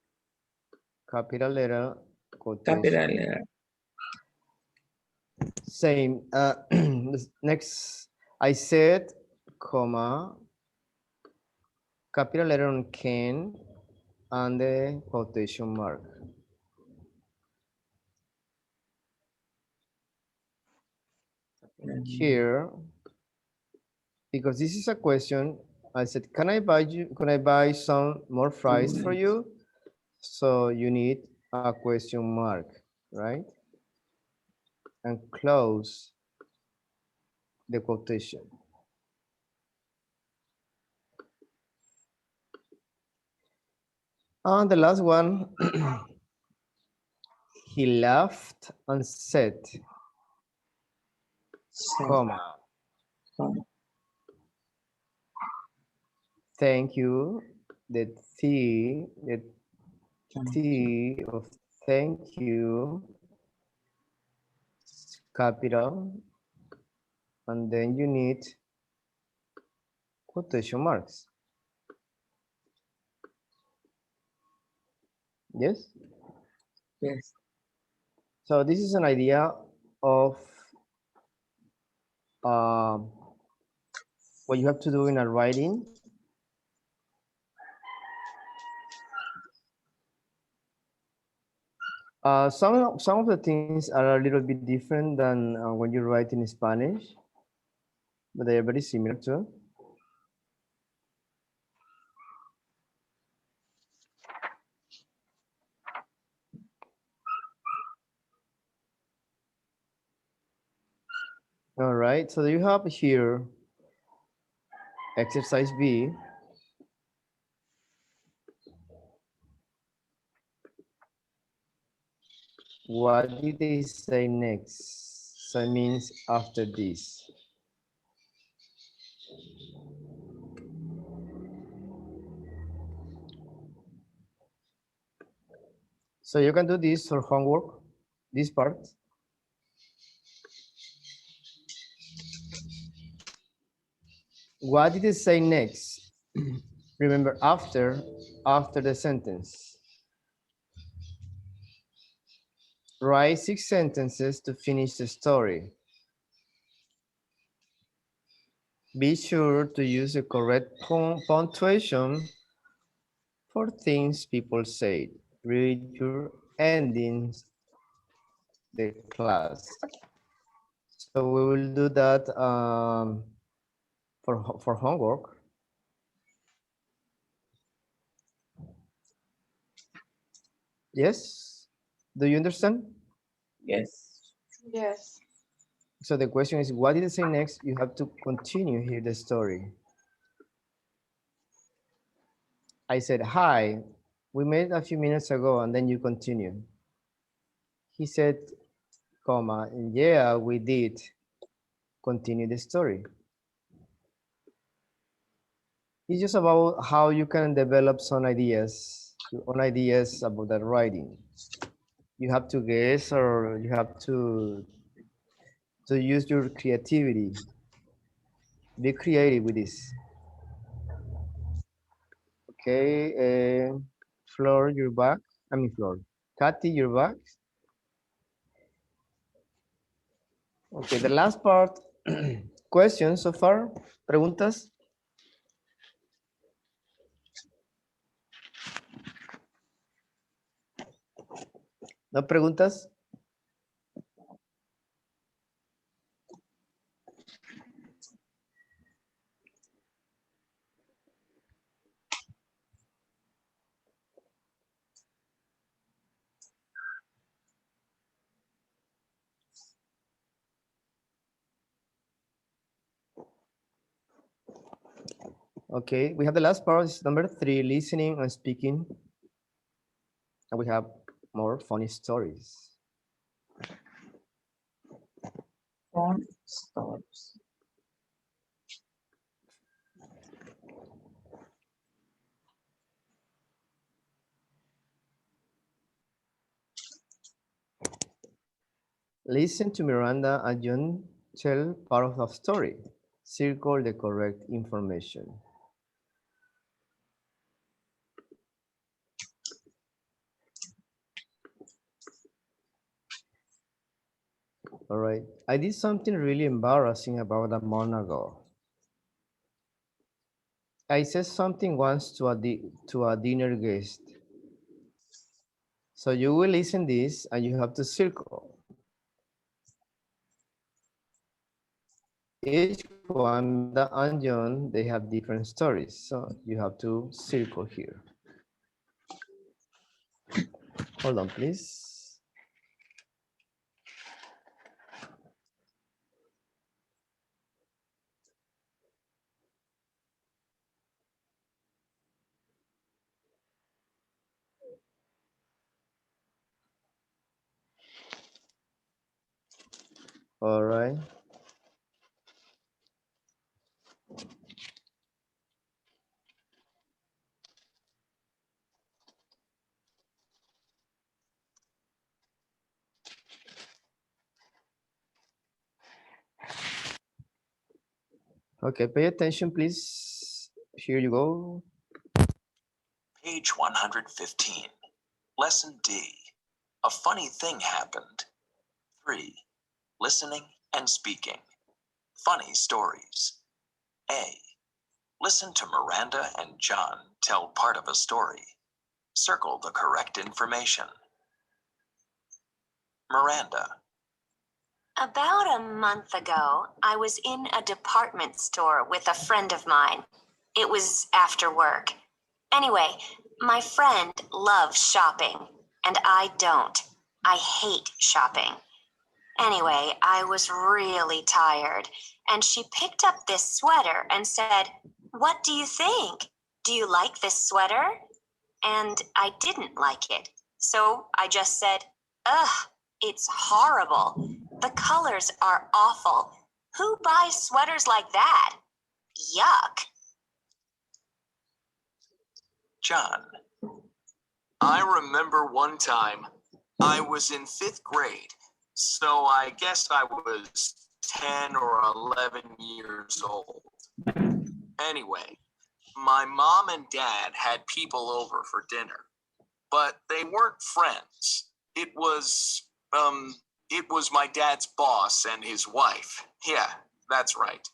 Capital letter, quotation. Capital letter. Same. Next, I said, comma, capital letter on can and the quotation mark. Here, because this is a question, I said, can I buy some more fries for you? So you need a question mark, right? And close the quotation. And the last one, he laughed and said, comma, Comma. thank you. The T of thank you, capital, and then you need quotation marks. Yes? Yes. So this is an idea of what you have to do in a writing. Some of the things are a little bit different than when you write in Spanish, but they are very similar too. All right, so you have here exercise B. What did they say next? So it means after this. So you can do this for homework, this part. What did it say next? Remember, after the sentence. Write 6 sentences to finish the story. Be sure to use the correct punctuation for things people say. Read your endings, the class. So we will do that for homework. Yes? Do you understand? Yes. Yes. So the question is, what did it say next? You have to continue here the story. I said, hi, we met a few minutes ago, and then you continue. He said, comma, yeah, we did. Continue the story. It's just about how you can develop some ideas, your own ideas about that writing. You have to guess, or you have to use your creativity. Be creative with this. Okay, Flor, you're back. I mean, Flor. Kathy, you're back. Okay, the last part. Questions so far? Preguntas? ¿No preguntas? Okay, we have the last part, is number 3, listening and speaking. And we have more funny stories. Fun stories. Listen to Miranda and John tell part of the story. Circle the correct information. All right. I did something really embarrassing about a month ago. I said something once to a dinner guest. So you will listen this and you have to circle. Each one, Miranda and John, they have different stories. So you have to circle here. Hold on, please. All right. Okay, pay attention, please. Here you go. Page 115. Lesson D. A funny thing happened. 3. Listening and speaking. Funny stories. A. Listen to Miranda and John tell part of a story. Circle the correct information. Miranda. About a month ago, I was in a department store with a friend of mine. It was after work. Anyway, my friend loves shopping, and I don't. I hate shopping. Anyway, I was really tired, and she picked up this sweater and said, "What do you think? Do you like this sweater?" And I didn't like it. So I just said, "Ugh, it's horrible. The colors are awful. Who buys sweaters like that? Yuck." John. I remember one time I was in 5th grade, so I guess I was 10 or 11 years old. Anyway, my mom and dad had people over for dinner, but they weren't friends. It was my dad's boss and his wife. Yeah, that's right.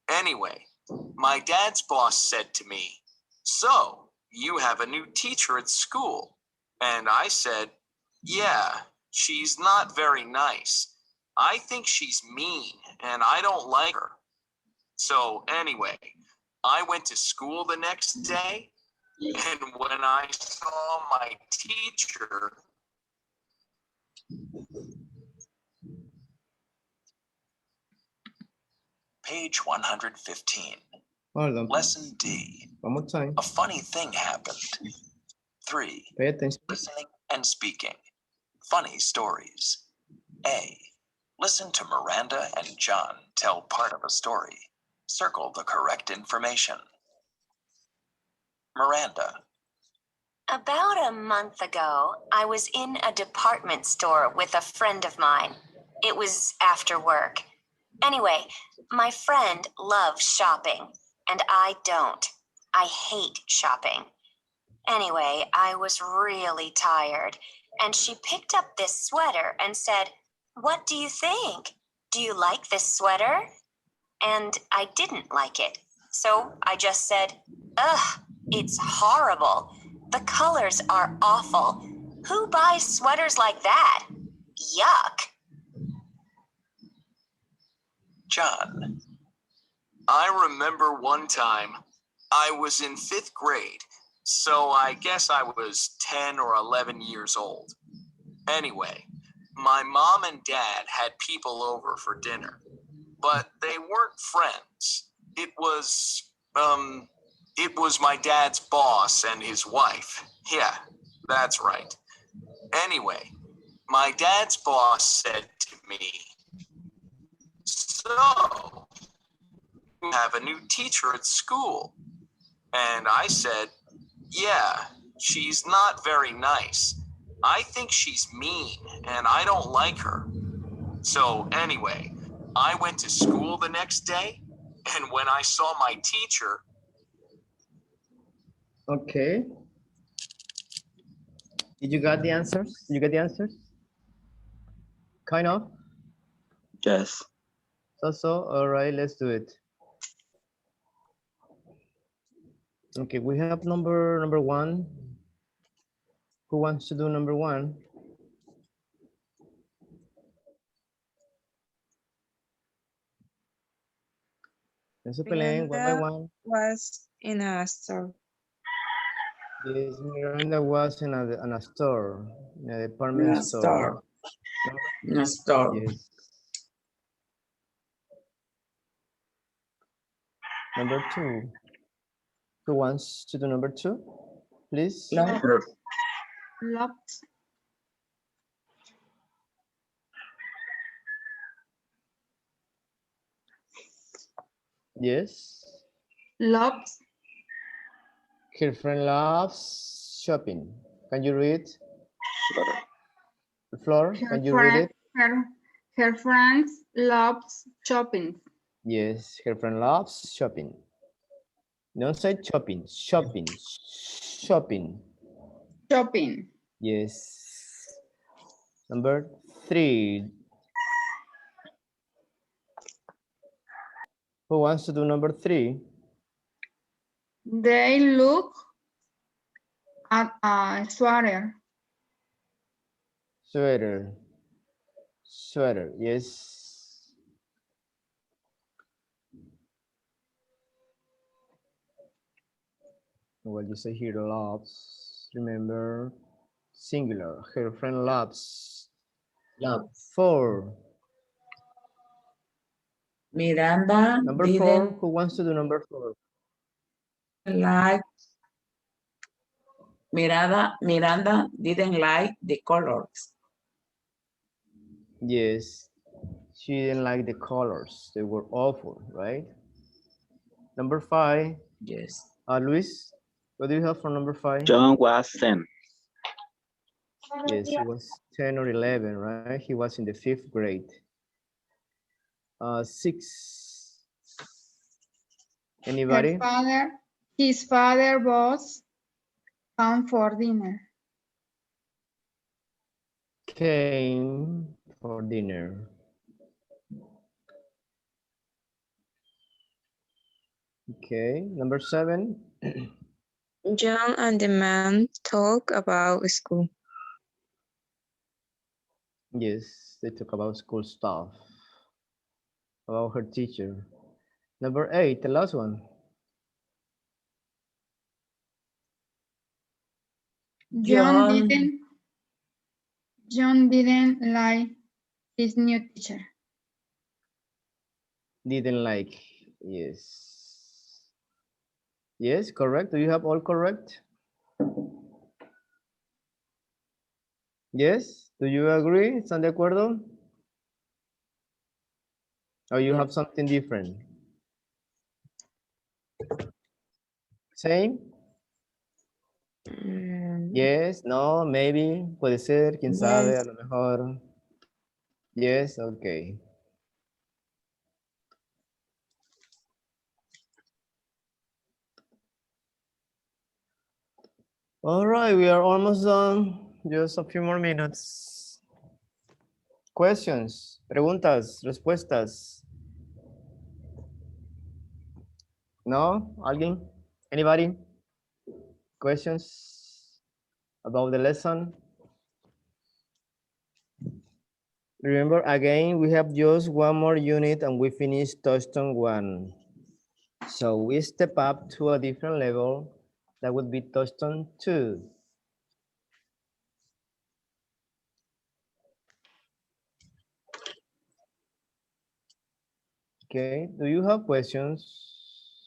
Anyway, my dad's boss said to me, "So, you have a new teacher at school?" And I said, "Yeah, she's not very nice. I think she's mean and I don't like her." So anyway, I went to school the next day, and when I saw my teacher, page 115. Hold on. Lesson D. One more time. A funny thing happened. 3. Pay attention. Listening and speaking. Funny stories. A. Listen to Miranda and John tell part of a story. Circle the correct information. Miranda. About a month ago, I was in a department store with a friend of mine. It was after work. Anyway, my friend loves shopping, and I don't. I hate shopping. Anyway, I was really tired, and she picked up this sweater and said, "What do you think? Do you like this sweater?" And I didn't like it. So I just said, "Ugh, it's horrible. The colors are awful. Who buys sweaters like that? Yuck." John. I remember one time I was in 5th grade, so I guess I was 10 or 11 years old. Anyway, my mom and dad had people over for dinner, but they weren't friends. It was my dad's boss and his wife. Yeah, that's right. Anyway, my dad's boss said to me, "So, you have a new teacher at school?" And I said, "Yeah, she's not very nice. I think she's mean and I don't like her." So anyway, I went to school the next day, and when I saw my teacher, Okay. Did you get the answers? Did you get the answers? Kind of. Yes. So, all right, let's do it. Okay, we have number one. Who wants to do number one? No se peleen, one by Miranda one. was in a store. Yes, Miranda was in a store, in a In department a store. store. In a store. Yes. Number two. Who wants to do number two? Please. Lover. Loves. Yes. Loves. Her friend loves shopping. Can you read? Flor, can you read it? Her friends loves shopping. Yes, her friend loves shopping. Don't say shopping, shopping, shopping. Shopping. Yes. Number three. Who wants to do number three? They look at a sweater. Sweater. Sweater, yes. What you say here, loves. Remember, singular. Her friend loves. Love. Four. Miranda Number four. didn't Who wants to do number four? like Miranda didn't like the colors. Yes. She didn't like the colors. They were awful, right? Number five. Yes. Luis, what do you have for number five? John was 10. Yes, he was 10 or 11, right? He was in the 5th grade. 6. Anybody? His father was home for dinner. Came for dinner. Okay, number 7. John and the man talk about school. Yes, they talk about school stuff, about her teacher. Number 8, the last one. John didn't like his new teacher. Didn't like, yes. Yes, correct. Do you have all correct? Yes, do you agree? ¿Están de acuerdo? Or you have something different? Same? Yes, no, maybe, puede ser, quién sabe, a lo mejor. Yes, okay. All right, we are almost done. Just a few more minutes. Questions, preguntas, respuestas. No? ¿Alguien? Anybody? Questions about the lesson? Remember, again, we have just one more unit and we finish Touchstone 1. So we step up to a different level. That would be Touchstone 2. Okay, do you have questions?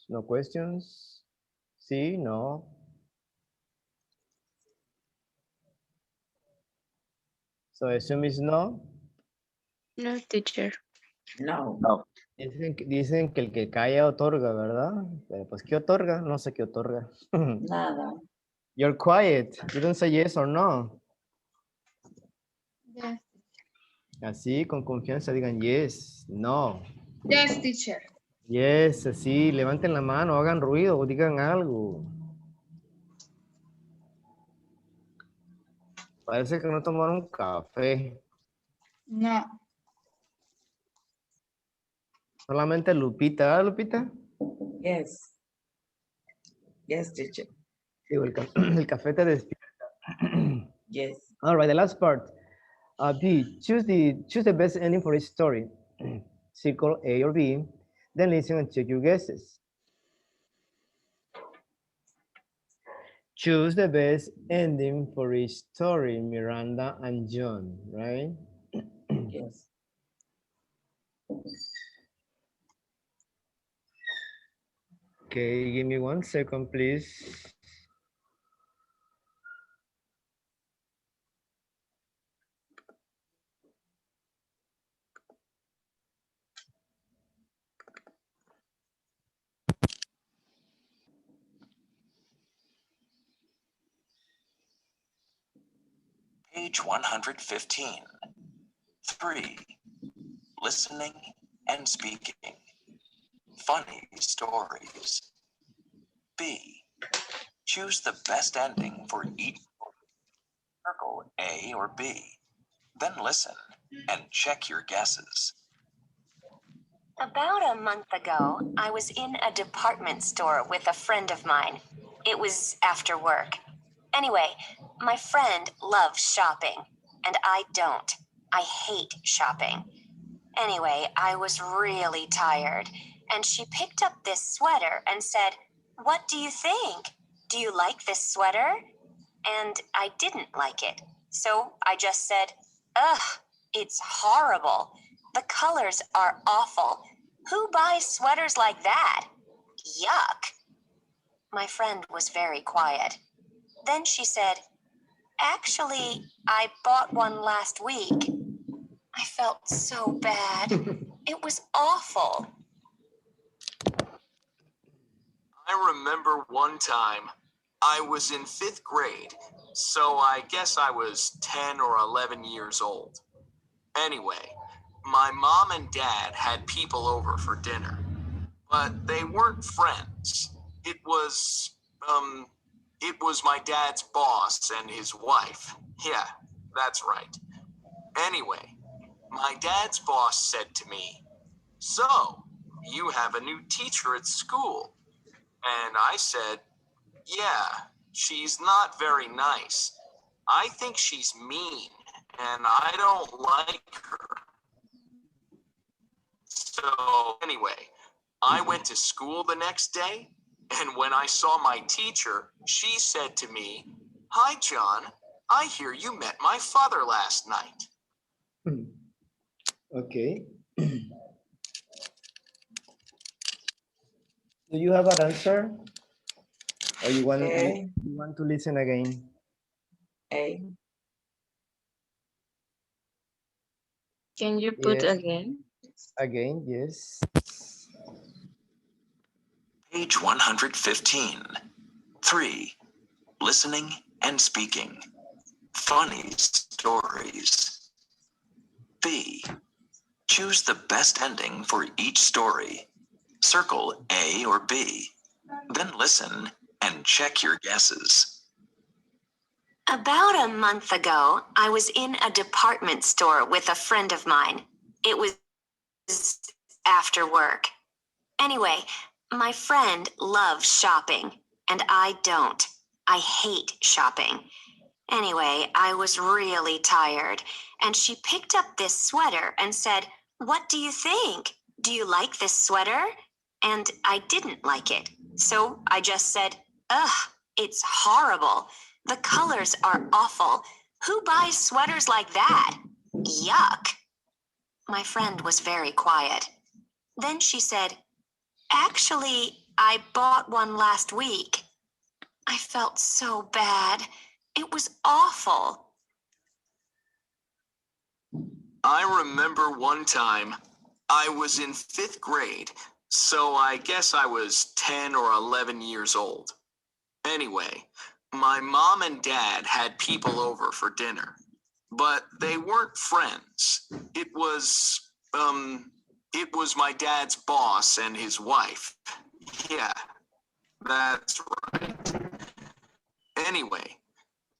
No questions? Sí, no. So I assume it's no. No, teacher. No. Dicen que el que calla otorga, ¿verdad? Pero pues, ¿qué otorga? No sé qué otorga. Nada. You're quiet. You don't say yes or no. Yes. Así, con confianza, digan yes, no. Yes, teacher. Yes, así, levanten la mano, hagan ruido o digan algo. Parece que no tomaron café. No. Solamente Lupita. ¿Ah, Lupita? Yes. Yes, teacher. Sí, el café te despierta. Yes. All right, the last part. B, choose the best ending for each story. Circle A or B, then listen and check your guesses. Choose the best ending for each story, Miranda and John, right? Yes. Okay, give me 1 second, please. Page 115. 3. Listening and speaking. Funny stories. B. Choose the best ending for each circle, A or B. Then listen and check your guesses. About a month ago, I was in a department store with a friend of mine. It was after work. Anyway, my friend loves shopping, and I don't. I hate shopping. Anyway, I was really tired, and she picked up this sweater and said, "What do you think? Do you like this sweater?" And I didn't like it. So I just said, "Ugh, it's horrible. The colors are awful. Who buys sweaters like that? Yuck." My friend was very quiet. Then she said, "Actually, I bought one last week." I felt so bad. It was awful. I remember one time I was in 5th grade, so I guess I was 10 or 11 years old. Anyway, my mom and dad had people over for dinner, but they weren't friends. It was my dad's boss and his wife. Yeah, that's right. Anyway, my dad's boss said to me, "So, you have a new teacher at school?" And I said, "Yeah, she's not very nice. I think she's mean, and I don't like her." So, anyway, I went to school the next day, and when I saw my teacher, she said to me, "Hi, John. I hear you met my father last night." Okay. Do you have an answer? Or you want to listen again? A. Can you put Yeah. again? Again, yes. Page 115. 3. Listening and speaking. Funny stories. B. Choose the best ending for each story. Circle A or B. Then listen and check your guesses. About a month ago, I was in a department store with a friend of mine. It was after work. Anyway, my friend loves shopping, and I don't. I hate shopping. Anyway, I was really tired, and she picked up this sweater and said, "What do you think? Do you like this sweater?" And I didn't like it. So I just said, "Ugh, it's horrible. The colors are awful. Who buys sweaters like that? Yuck." My friend was very quiet. Then she said, "Actually, I bought one last week." I felt so bad. It was awful. I remember one time I was in 5th grade, so I guess I was 10 or 11 years old. Anyway, my mom and dad had people over for dinner, but they weren't friends. It was my dad's boss and his wife. Yeah, that's right. Anyway,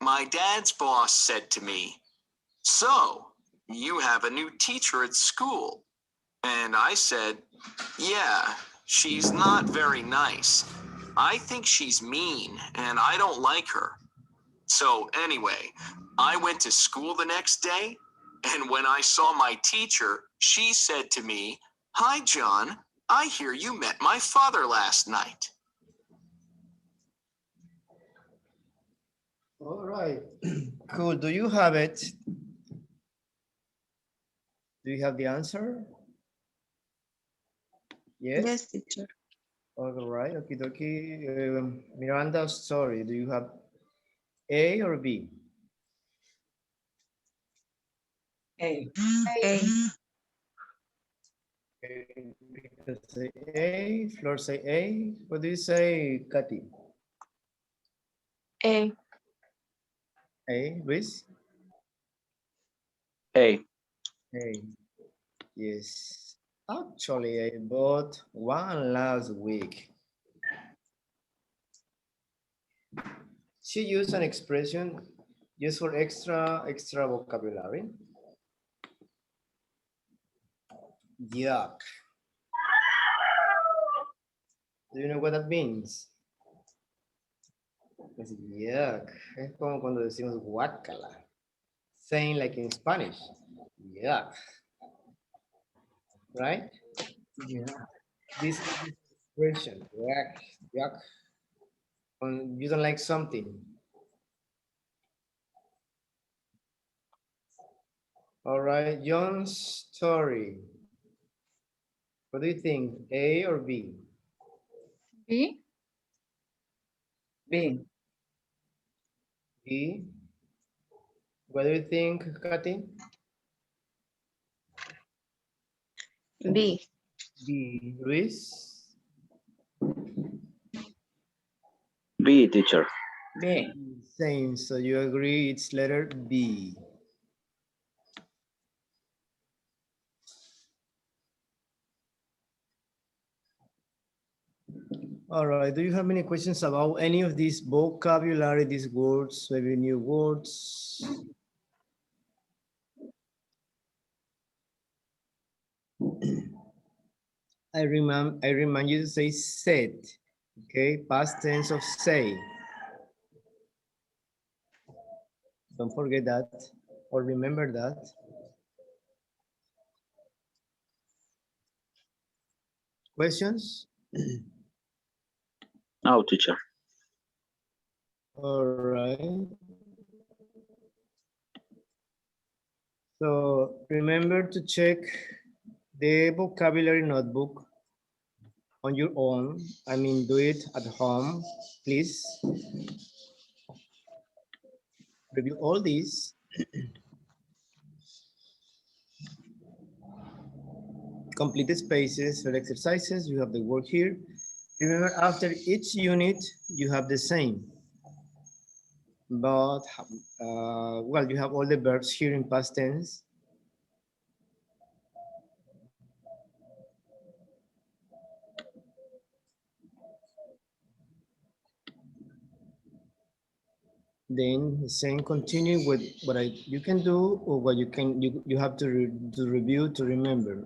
my dad's boss said to me, "So, you have a new teacher at school?" And I said, "Yeah, she's not very nice. I think she's mean and I don't like her." So anyway, I went to school the next day, and when I saw my teacher, she said to me, "Hi, John, I hear you met my father last night." All right. Cool. Do you have it? Do you have the answer? Yes. Yes, teacher. All right. Okie dokie. Miranda's story. Do you have A or B? A. A. Peter say A. Flor say A. What do you say, Katy? A. A. Luis? A. A. Yes. Actually, I bought one last week. She used an expression just for extra vocabulary. Yuck. Do you know what that means? It's yuck. Es como cuando decimos guácala. Saying like in Spanish. Yuck. Right? Yeah. This expression. Yuck. Yuck. When you don't like something. All right. John's story. What do you think? A or B? B. B. B. What do you think, Kathy? B. B. Luis? B, teacher. B. Same. So you agree it's letter B. All right. Do you have any questions about any of these vocabulary, these words, maybe new words? I remind you to say said. Okay, past tense of say. Don't forget that or remember that. Questions? No, teacher. All right. So remember to check the vocabulary notebook on your own. I mean, do it at home, please. Review all these. Complete the spaces for exercises. You have the work here. Remember, after each unit, you have the same. But, well, you have all the verbs here in past tense. Then the same continue with what you can do or what you have to review to remember.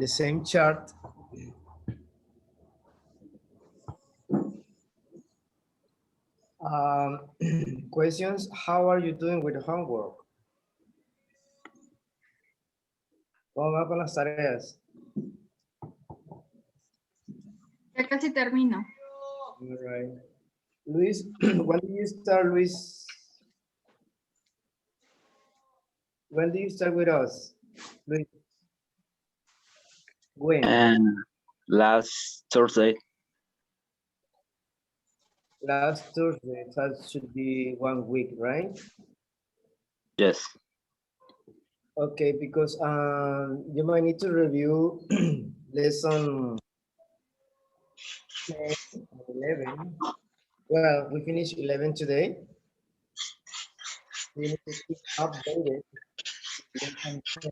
The same chart. Questions, how are you doing with homework? ¿Cómo va con las tareas? Ya casi termino. All right. Luis, when do you start, Luis? When do you start with us? Luis? When? And last Thursday. Last Thursday, that should be 1 week, right? Yes. Okay, because you might need to review lesson 10, 11. Well, we finished 11 today. You need to keep updated lesson 10.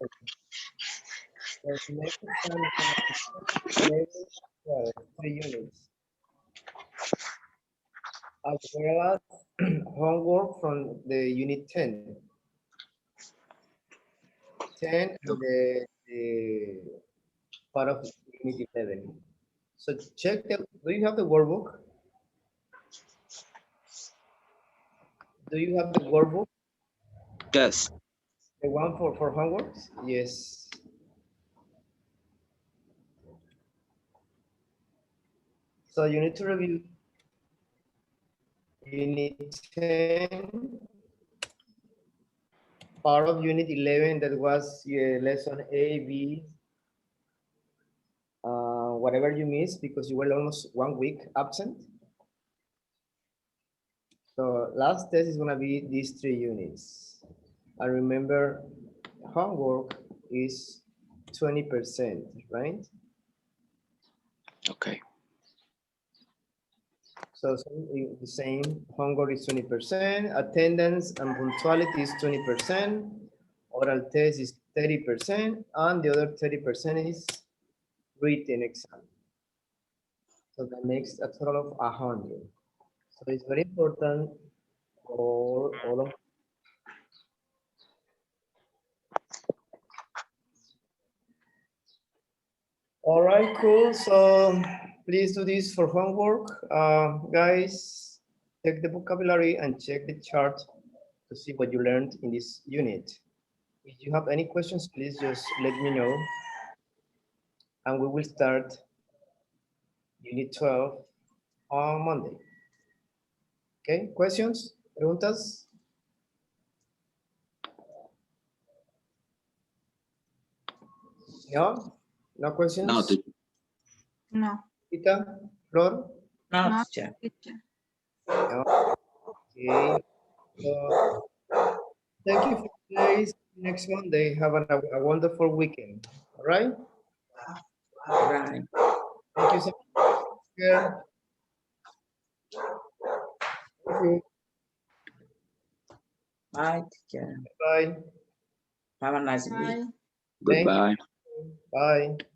So next time is gonna be level 12, 3 units, as well as homework from the unit 10. 10 and the part of unit 11. So check the, do you have the workbook? Do you have the workbook? Yes. The one for homeworks? Yes. So you need to review unit 10, part of unit 11 that was lesson A, B, whatever you missed because you were almost 1 week absent. So last test is gonna be these 3 units. And remember, homework is 20%, right? Okay. So the same, homework is 20%, attendance and punctuality is 20%, oral test is 30%, and the other 30% is written exam. So that makes a total of 100. So it's very important for all of. All right, cool. So please do this for homework. Guys, check the vocabulary and check the chart to see what you learned in this unit. If you have any questions, please just let me know. And we will start unit 12 on Monday. Okay, questions? Preguntas? No? No questions? No, teacher. No. Rita? Flor? No, No, teacher. teacher. No? Okay. So, thank you for today. See you next Monday. Have a wonderful weekend. All right? Right. Thank you so much. Take care. Thank you. Bye, teacher. Bye. Have a nice week. Bye. Thank you. Goodbye. Bye.